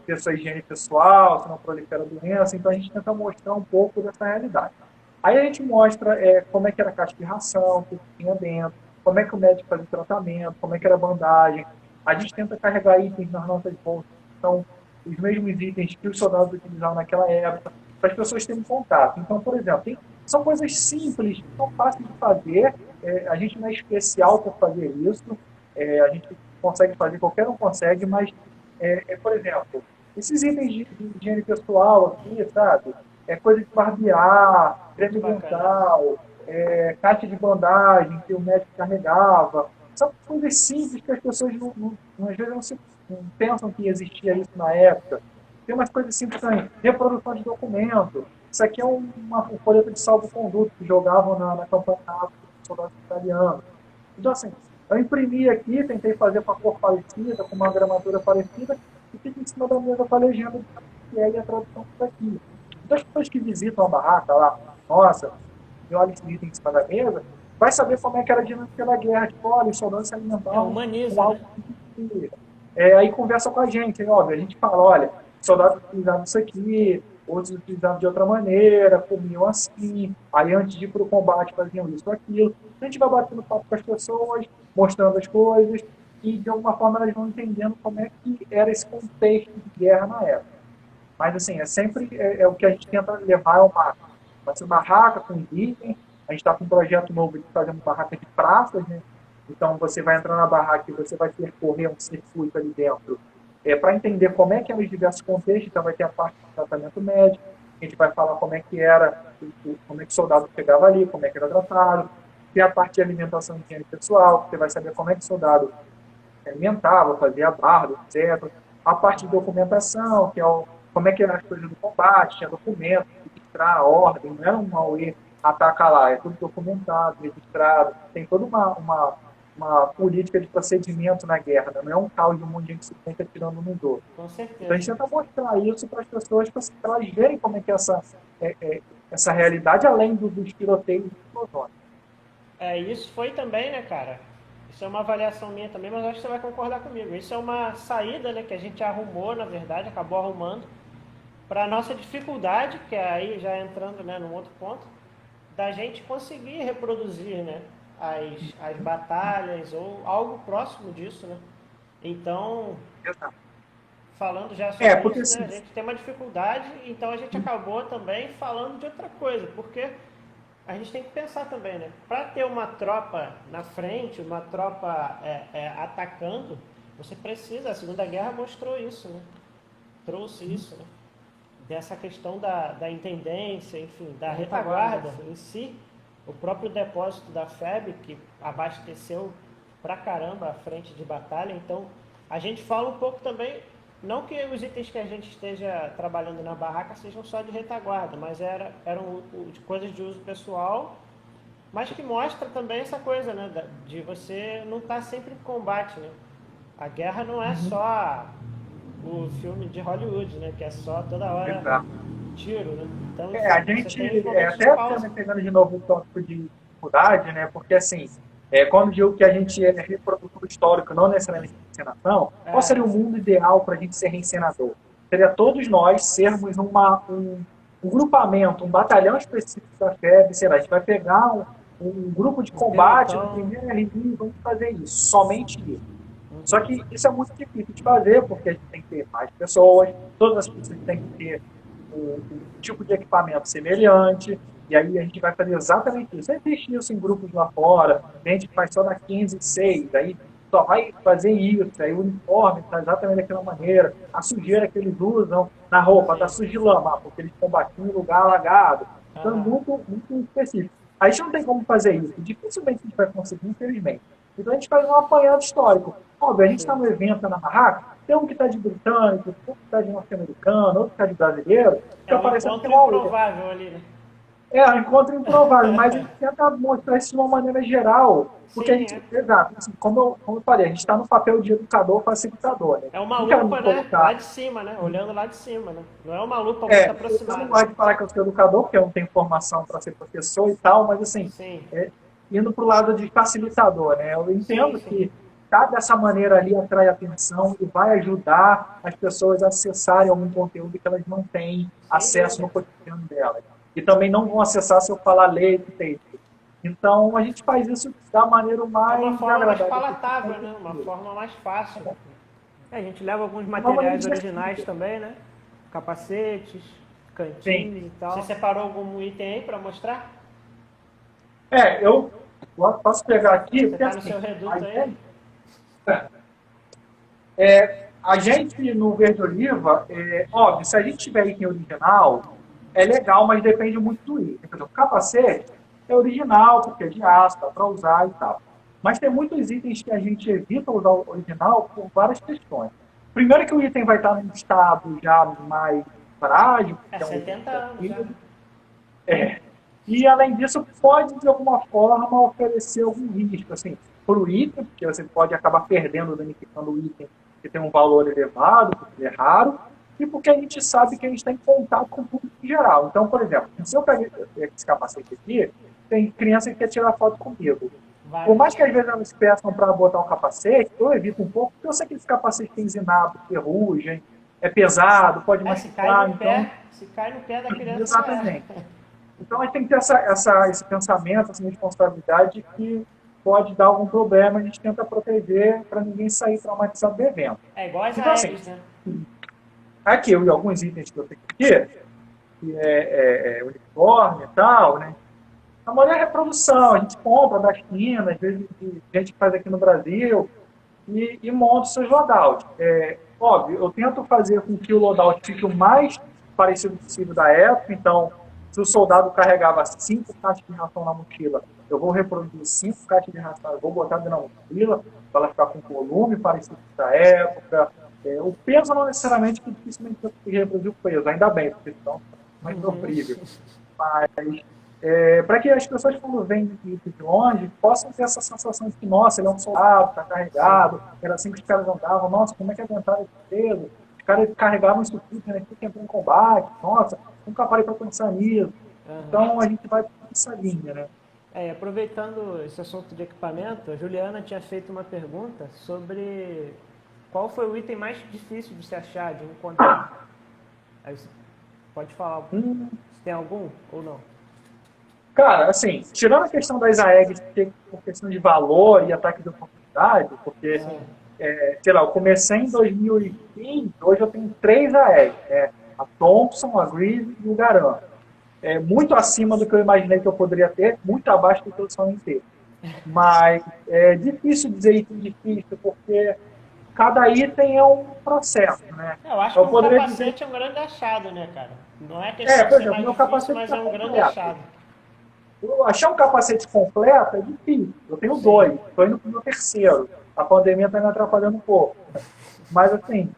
ter sua higiene pessoal, se não prolifera doença. Então, a gente tenta mostrar um pouco dessa realidade. Aí a gente mostra como é que era a caixa de ração, o que tinha dentro, como é que o médico fazia o tratamento, como é que era a bandagem. A gente tenta carregar itens nas nossas bolsas, que são os mesmos itens que os soldados utilizavam naquela época, para as pessoas terem contato. Então, por exemplo, são coisas simples, que são fáceis de fazer, a gente não é especial por fazer isso, a gente consegue fazer, qualquer um consegue, mas, por exemplo, esses itens de higiene pessoal aqui, sabe? Coisa de barbear, creme dental, caixa de bandagem que o médico carregava. São coisas simples que as pessoas às vezes não pensam que existia isso na época. Tem umas coisas simples também. Reprodução de documento. Isso aqui é uma folheta de salvo-conduto que jogavam na campanha dos soldados italianos. Então, assim, eu imprimi aqui, tentei fazer com a cor parecida, com uma gramatura parecida, e fica em cima da mesa com a legenda que é a tradução disso aqui. Então, as pessoas que visitam a barraca lá, nossa, e olha esse item em cima da mesa, vai saber como é que era a dinâmica da guerra. Tipo, olha, os soldados se alimentavam Humaniza, com algo né? aí conversa com a gente, óbvio, a gente fala, olha, soldados utilizavam isso aqui, outros utilizavam de outra maneira, comiam assim, aí antes de ir para o combate faziam isso ou aquilo. A gente vai batendo papo com as pessoas, mostrando as coisas, e de alguma forma elas vão entendendo como é que era esse contexto de guerra na época. Mas assim, sempre o que a gente tenta levar ao máximo. Vai ser barraca com itens, a gente está com um projeto novo de fazer uma barraca de praças, né? Então você vai entrar na barraca e você vai percorrer um circuito ali dentro para entender como é que eram os diversos contextos. Então vai ter a parte do tratamento médico, a gente vai falar como é que era, como é que o soldado chegava ali, como é que era tratado. Tem a parte de alimentação e higiene pessoal, você vai saber como é que o soldado alimentava, fazia barba, etc. A parte de documentação, que é como é que eram as coisas do combate, tinha documento, registrar, ordem, não era um AUE ataca lá, é tudo documentado, registrado, tem toda uma política de procedimento na guerra, né? Não é um caos de um monte de gente se tenta tirando um do outro. Com certeza. Então a gente tenta mostrar isso para as pessoas, para elas verem como é que é essa realidade, além dos tiroteios e explosões. Isso foi também, né, cara? Isso é uma avaliação minha também, mas acho que você vai concordar comigo. Isso é uma saída, né, que a gente arrumou, na verdade, acabou arrumando, para a nossa dificuldade, que é aí já entrando, né, num outro ponto, da gente conseguir reproduzir, né, as batalhas ou algo próximo disso, né? Então, Exato. falando já sobre Porque isso, né, assim, a gente tem uma dificuldade, então a gente acabou também falando de outra coisa, porque a gente tem que pensar também, né? Para ter uma tropa na frente, uma tropa atacando, você precisa, a Segunda Guerra mostrou isso, né? Trouxe isso, né? Dessa questão da intendência, enfim, da retaguarda em si, o próprio depósito da FEB, que abasteceu pra caramba a frente de batalha. Então, a gente fala um pouco também, não que os itens que a gente esteja trabalhando na barraca sejam só de retaguarda, mas eram coisas de uso pessoal, mas que mostra também essa coisa, né, de você não estar sempre em combate, né? A guerra não é só o filme de Hollywood, né, que é só toda hora exato. tiro, né? Então, A enfim, você gente, tem os momentos de até pausa. pegando de novo o tópico de dificuldade, né? Porque, assim, quando digo que a gente é reprodutor histórico, não necessariamente encenação, qual seria o mundo ideal para a gente ser reencenador? Seria todos nós sermos um grupamento, um batalhão específico da FEB, sei lá, a gente vai pegar um grupo de combate do primeiro RI e vamos fazer isso, somente isso. Só que isso é muito difícil de fazer, porque a gente tem que ter mais pessoas, todas as pessoas têm que ter um tipo de equipamento semelhante, e aí a gente vai fazer exatamente isso. Existe isso em grupos lá fora, tem gente que faz só na 15 e 6, aí só vai fazer isso, aí o uniforme está exatamente daquela maneira, a sujeira que eles usam na roupa está suja de lama, porque eles combatiam em lugar alagado. Então é muito, muito específico. A gente não tem como fazer isso, dificilmente a gente vai conseguir, infelizmente. Então a gente faz um apanhado histórico. Óbvio, a gente está no evento, na barraca, tem um que está de britânico, outro que está de norte-americano, outro que está de brasileiro, É fica um parecendo que encontro é uma outra. improvável ali, né? É um encontro improvável, mas a gente tenta mostrar isso de uma maneira geral, porque a gente, exato, assim, como eu falei, a gente está no papel de educador, facilitador, né? É uma Não quero lupa, me né? colocar. Lá de cima, né? Olhando lá de cima, né? Não é uma lupa muito Eu não aproximada. gosto de falar que eu sou educador, porque eu não tenho formação para ser professor e tal, mas assim, Sim. indo para o lado de facilitador, né? Eu entendo Sim. que dessa maneira ali atrai atenção e vai ajudar as pessoas a acessarem algum conteúdo que elas não têm acesso no cotidiano delas. E também não vão acessar se eu falar leite e texto. Então, a gente faz isso da maneira mais É uma forma mais agradável palatável, né? Uma forma mais fácil. A gente leva alguns materiais originais também, né? Capacetes, cantinhos e tal. Você separou algum item aí para mostrar? Eu posso pegar aqui. Você está no seu reduto aí? A gente, no Verde Oliva, óbvio, se a gente tiver item original, é legal, mas depende muito do item. Por exemplo, o capacete é original, porque é de aço, dá para usar e tal. Mas tem muitos itens que a gente evita usar o original por várias questões. Primeiro que o item vai estar num estado já mais frágil. 70 anos já. E, além disso, pode, de alguma forma, oferecer algum risco, assim, para o item, porque você pode acabar perdendo, danificando o item que tem um valor elevado, porque ele é raro, e porque a gente sabe que a gente está em contato com o público em geral. Então, por exemplo, se eu pegar esse capacete aqui, tem criança que quer tirar foto comigo. Por mais que às vezes elas peçam para botar um capacete, eu evito um pouco, porque eu sei que esse capacete tem zinado, ferrugem, é pesado, pode machucar. Se cai no pé da criança. Exatamente. Então a gente tem que ter esse pensamento, essa responsabilidade que pode dar algum problema, a gente tenta proteger para ninguém sair traumatizado do evento. É igual as então, aéreas, né? Aqui, eu e alguns itens que eu tenho aqui, que uniforme e tal, né? A maioria é reprodução, a gente compra da China, às vezes a gente faz aqui no Brasil, e monta os seus loadouts. Óbvio, eu tento fazer com que o loadout fique o mais parecido possível da época, então, se o soldado carregava 5 caixas de ração na mochila, eu vou reproduzir 5 caixas de ração, eu vou botar dentro da mochila, para ela ficar com volume parecido da época. O peso não necessariamente, porque dificilmente eu consigo reproduzir o peso, ainda bem, porque senão é mais sofrível. Mas, para que as pessoas, quando vêm de longe, possam ter essa sensação de que, nossa, ele é um soldado, está carregado, era assim que os caras andavam, nossa, como é que aguentaram esse peso? Os caras carregavam isso tudo, né? Que entrou em combate, nossa, nunca parei para pensar nisso. Então, a gente vai por essa linha, né? Aproveitando esse assunto de equipamento, a Juliana tinha feito uma pergunta sobre qual foi o item mais difícil de se achar, de encontrar. Aí você pode falar se tem algum ou não. Cara, assim, tirando a questão das AEGs, por questão de valor e ataque de oportunidade, porque, sei lá, eu comecei em 2015, hoje eu tenho 3 AEGs, né? A Thompson, a Greaves e o Garand. Muito acima do que eu imaginei que eu poderia ter, muito abaixo do que eu sonhei ter. Mas é difícil dizer item difícil, porque cada item é um processo, né? Eu acho que Eu um poderia capacete dizer, é um grande achado, né, cara? Não é questão de por ser exemplo, mais meu difícil, capacete mas está é um grande completo. achado. Achar um capacete completo é difícil. Eu tenho Sim. 2, estou indo para o meu terceiro. A pandemia está me atrapalhando um pouco. Mas, assim,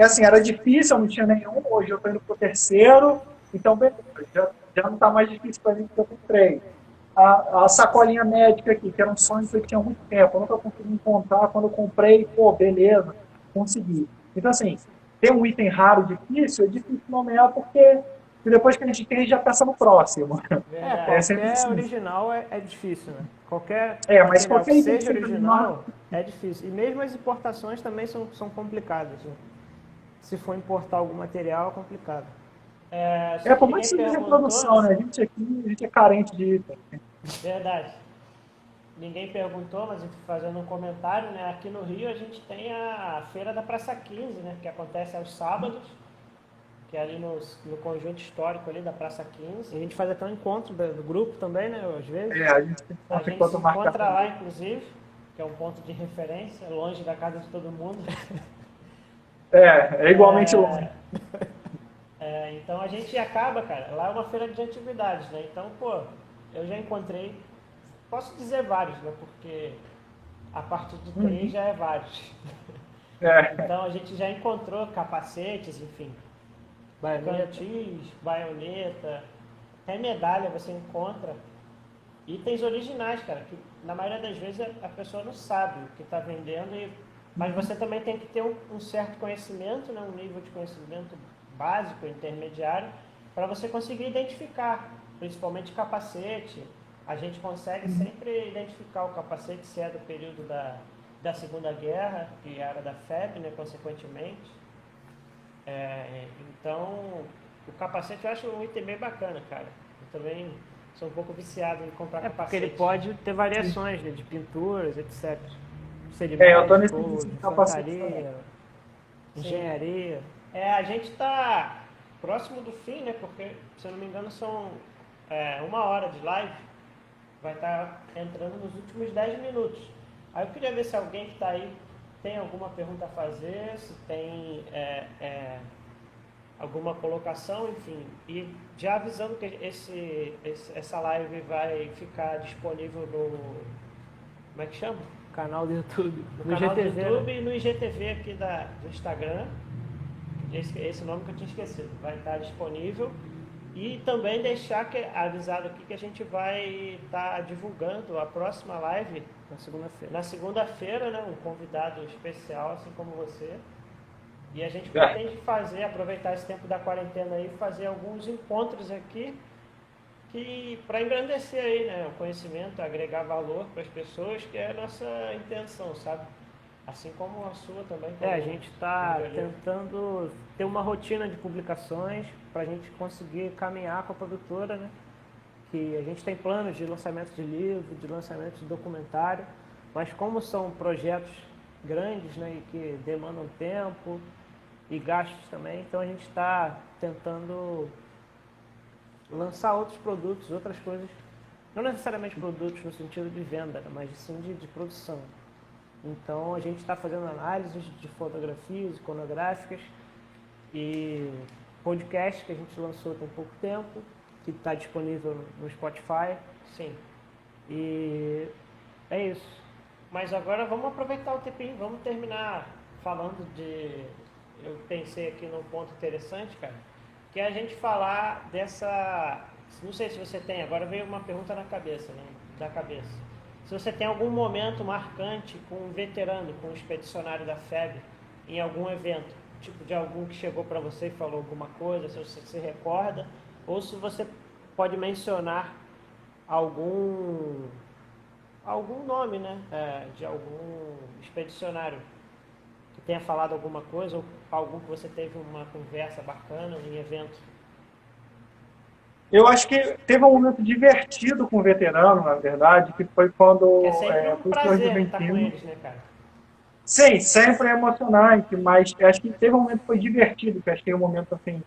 assim, era difícil, eu não tinha nenhum. Hoje eu estou indo para o terceiro. Então, beleza, já não está mais difícil para mim, porque eu tenho 3. A sacolinha médica aqui, que era um sonho que eu tinha há muito tempo. Eu nunca consegui encontrar. Quando eu comprei, pô, beleza, consegui. Então, assim, ter um item raro difícil é difícil nomear, porque depois que a gente tem, a gente já pensa no próximo. É Verdade. sempre Qualquer assim. original é difícil, né? Qualquer Mas material que qualquer item que seja seja menor. original é difícil. E mesmo as importações também são complicadas, né? Se for importar algum material, é complicado. Só que Por mais ninguém que seja perguntou, reprodução, né? né? A gente aqui, a gente é carente de item. Verdade. Ninguém perguntou, mas fazendo um comentário, né? Aqui no Rio a gente tem a Feira da Praça 15, né? Que acontece aos sábados, que é ali no conjunto histórico ali da Praça 15. E a gente faz até um encontro do grupo também, né? Às vezes. A gente tem A conta gente se enquanto marca encontra lá, inclusive, que é um ponto de referência, longe da casa de todo mundo. É igualmente longe. Então a gente acaba, cara, lá é uma feira de antiguidades, né? Então, pô, eu já encontrei, posso dizer vários, né? Porque a partir de 3 já é vários. Então a gente já encontrou capacetes, enfim, cantis, baioneta, até medalha você encontra. Itens originais, cara, que na maioria das vezes a pessoa não sabe o que está vendendo, mas você também tem que ter um certo conhecimento, né, um nível de conhecimento básico, intermediário, para você conseguir identificar, principalmente capacete. A gente consegue sempre identificar o capacete se é do período da Segunda Guerra, que era da FEB, né, consequentemente. Então, o capacete eu acho um item bem bacana, cara. Eu também sou um pouco viciado em comprar Porque capacete. ele pode ter variações, né? De pinturas, etc. Ser de eu tô nesse médico, tipo de de capacete infantaria, engenharia. A gente está próximo do fim, né? Porque, se eu não me engano, são 1 hora de live. Vai estar entrando nos últimos 10 minutos. Aí eu queria ver se alguém que está aí tem alguma pergunta a fazer, se tem alguma colocação, enfim. E já avisando que essa live vai ficar disponível no... Como é que chama? Canal do YouTube. No No canal IGTV, do YouTube né? e no IGTV aqui do Instagram. Esse nome que eu tinha esquecido. Vai estar disponível. E também deixar avisado aqui que a gente vai estar divulgando a próxima live Na segunda-feira. na segunda-feira, né? Um convidado especial, assim como você. E a gente pretende aproveitar esse tempo da quarentena aí, fazer alguns encontros aqui para engrandecer aí, né, o conhecimento, agregar valor para as pessoas, que é a nossa intenção, sabe? Assim como a sua também. A gente está tentando ter uma rotina de publicações para a gente conseguir caminhar com a produtora, né? Que a gente tem planos de lançamento de livro, de lançamento de documentário, mas como são projetos grandes, né, e que demandam tempo e gastos também, então a gente está tentando lançar outros produtos, outras coisas, não necessariamente produtos no sentido de venda, né, mas sim de produção. Então a gente está fazendo análises de fotografias iconográficas e podcast que a gente lançou tem pouco tempo, que está disponível no Spotify. Sim. E é isso. Mas agora vamos aproveitar o tempinho, vamos terminar falando de... Eu pensei aqui num ponto interessante, cara, que é a gente falar dessa... Não sei se você tem, agora veio uma pergunta na cabeça, né? Da cabeça. Se você tem algum momento marcante com um veterano, com um expedicionário da FEB, em algum evento, tipo de algum que chegou para você e falou alguma coisa, se você se recorda, ou se você pode mencionar algum nome, né? De algum expedicionário que tenha falado alguma coisa, ou algum que você teve uma conversa bacana em evento. Eu acho que teve um momento divertido com o veterano, na verdade, que foi Que é quando sempre um fui para o prazer, né, estar com Juventino. eles, né, cara? Sim, sempre é emocionante, mas eu acho que teve um momento que foi divertido, que eu acho que um momento assim,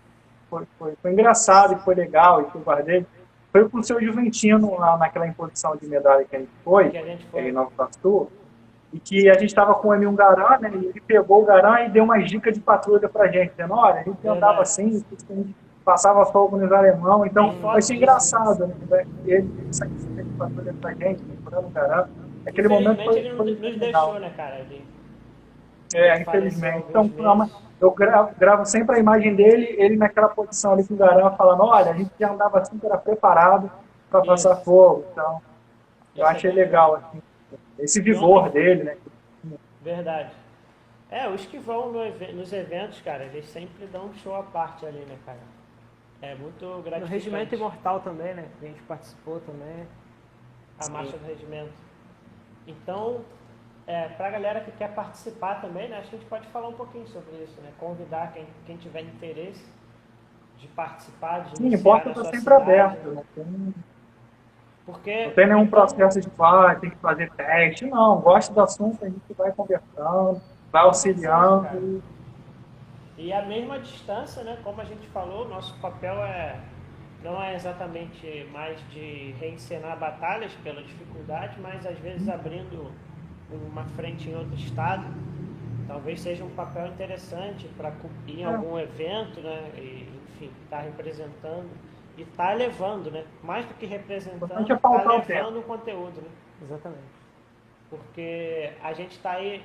foi engraçado e foi legal e que eu guardei. Foi com o seu Juventino, lá naquela imposição de medalha que a gente foi, Que a gente em foi. Nova Iguaçu, e que a gente estava com ele um garã, né, e ele pegou o garã e deu umas dicas de patrulha pra gente, dizendo, olha, a gente andava Verdade. assim, a gente passava fogo nos alemão, Tem então vai foto ser disso, né? engraçado, né, ele sair de patrulha pra gente, procurando o garã. Aquele momento Infelizmente ele foi nos legal. deixou, né, cara? Ele faleceu há Infelizmente. alguns Então, meses. eu gravo sempre a imagem dele, ele naquela posição ali com o garã, falando, olha, a gente já andava assim, era preparado para passar Isso. fogo. Então, eu Isso é achei bem legal. legal, assim, esse E ontem, vigor dele, né? verdade. Os que vão nos eventos, cara, eles sempre dão um show à parte ali, né, cara? É muito No gratificante. Regimento Imortal também, né? Que a gente participou também. A Sim. marcha do regimento. Então, pra galera que quer participar também, né, acho que a gente pode falar um pouquinho sobre isso, né? Convidar quem tiver interesse de participar, de Sim, a iniciar porta na está sua sempre cidade, aberta, né? não Porque, tem nenhum então, processo de tem que fazer teste, não. Gosta do assunto, a gente vai conversando, vai com certeza, auxiliando. cara. E a mesma distância, né? Como a gente falou, nosso papel não é exatamente mais de reencenar batalhas pela dificuldade, mas às vezes abrindo uma frente em outro estado, talvez seja um papel interessante para ir em algum evento, né? E, enfim, estar representando e estar levando, né? Mais do que O representando, importante é estar pautar o tempo. levando o conteúdo, né? Exatamente. Porque a gente está aí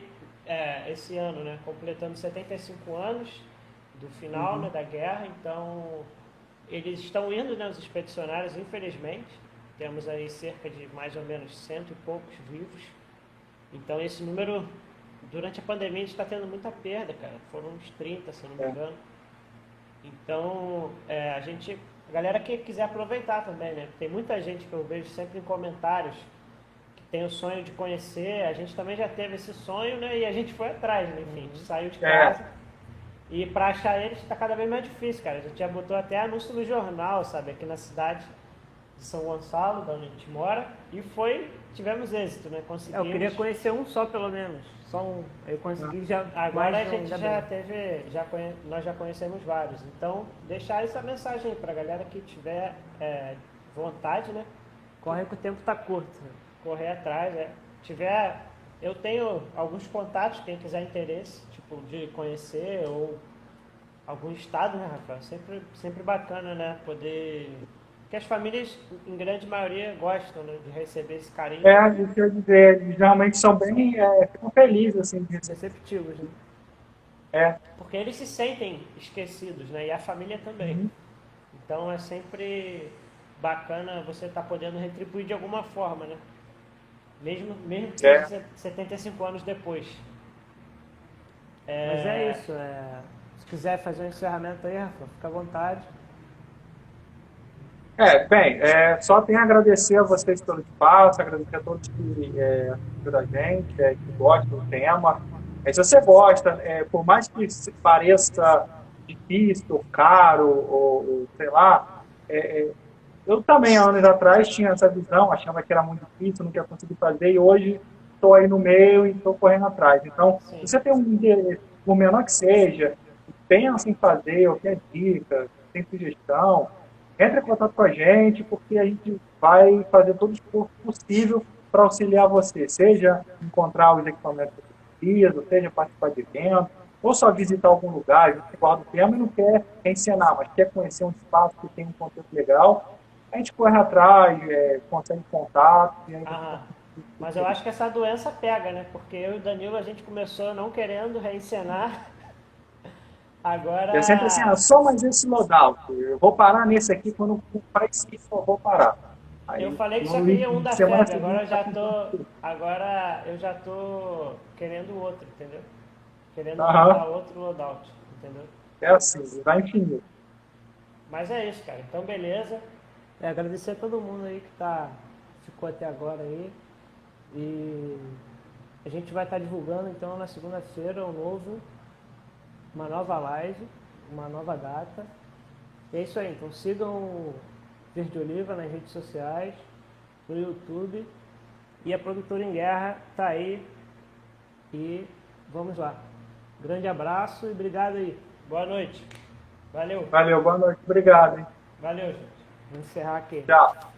esse ano, né, completando 75 anos do final, né, da guerra, então eles estão indo, né, os expedicionários, infelizmente, temos aí cerca de mais ou menos cento e poucos vivos, então esse número, durante a pandemia, a gente está tendo muita perda, cara, foram uns 30, se eu não me engano, então a galera que quiser aproveitar também, né, tem muita gente que eu vejo sempre em comentários, tem o sonho de conhecer, a gente também já teve esse sonho, né? E a gente foi atrás, né? Enfim, a gente saiu de casa. E para achar eles está cada vez mais difícil, cara. A gente já botou até anúncio no jornal, sabe? Aqui na cidade de São Gonçalo, da onde a gente mora. E tivemos êxito, né? Conseguimos. Eu queria conhecer um só, pelo menos. Só um. Eu consegui já. Agora a mais gente um, já teve, nós já conhecemos vários. Então, deixar essa mensagem aí para a galera que tiver vontade, né? Corre que o tempo tá curto. Correr atrás, eu tenho alguns contatos, quem quiser interesse, tipo, de conhecer, ou algum estado, né, Rafael? Sempre bacana, né, poder... Porque as famílias, em grande maioria, gostam, né, de receber esse carinho. Isso que eu ia dizer, eles realmente são bem, ficam felizes, assim, de receber. Receptivos, né? Porque eles se sentem esquecidos, né, e a família também. Então é sempre bacana você estar podendo retribuir de alguma forma, né? Mesmo que seja 75 anos depois. Mas é isso. Se quiser fazer um encerramento aí, Rafa, fica à vontade. Só tenho a agradecer a vocês pelo espaço, agradecer a todos que assistiram a gente, que gostam do tema. Se você gosta, por mais que pareça difícil, caro, ou sei lá, eu também, anos atrás, tinha essa visão, achava que era muito difícil, não ia conseguir fazer, e hoje estou aí no meio e estou correndo atrás. Então, se você tem um interesse, por menor que seja, pensa em fazer, ou quer dica, tem sugestão, entre em contato com a gente, porque a gente vai fazer todo o esforço possível para auxiliar você, seja encontrar os equipamentos que você precisa, seja participar de eventos, ou só visitar algum lugar, você guarda o tema e não quer ensinar, mas quer conhecer um espaço que tem um conteúdo legal, a gente corre atrás, consegue contato. Mas eu acho que essa doença pega, né? Porque eu e o Danilo, a gente começou não querendo reencenar. Agora... Eu sempre assim, só mais esse loadout. Eu vou parar nesse aqui, quando para esse eu vou parar. Aí, eu falei que só queria um da semana febre, seguinte, agora eu já tô querendo outro, entendeu? Querendo montar outro loadout, entendeu? É assim, vai infinito. Mas é isso, cara. Então, beleza. Agradecer a todo mundo aí que tá ficou até agora aí. E a gente vai estar divulgando então na segunda-feira uma nova live, uma nova data. E é isso aí, então sigam o Verde Oliva nas redes sociais, no YouTube. E a Produtora em Guerra está aí. E vamos lá. Grande abraço e obrigado aí. Boa noite. Valeu. Valeu, boa noite. Obrigado, hein? Valeu, gente. Vou encerrar aqui. Tchau.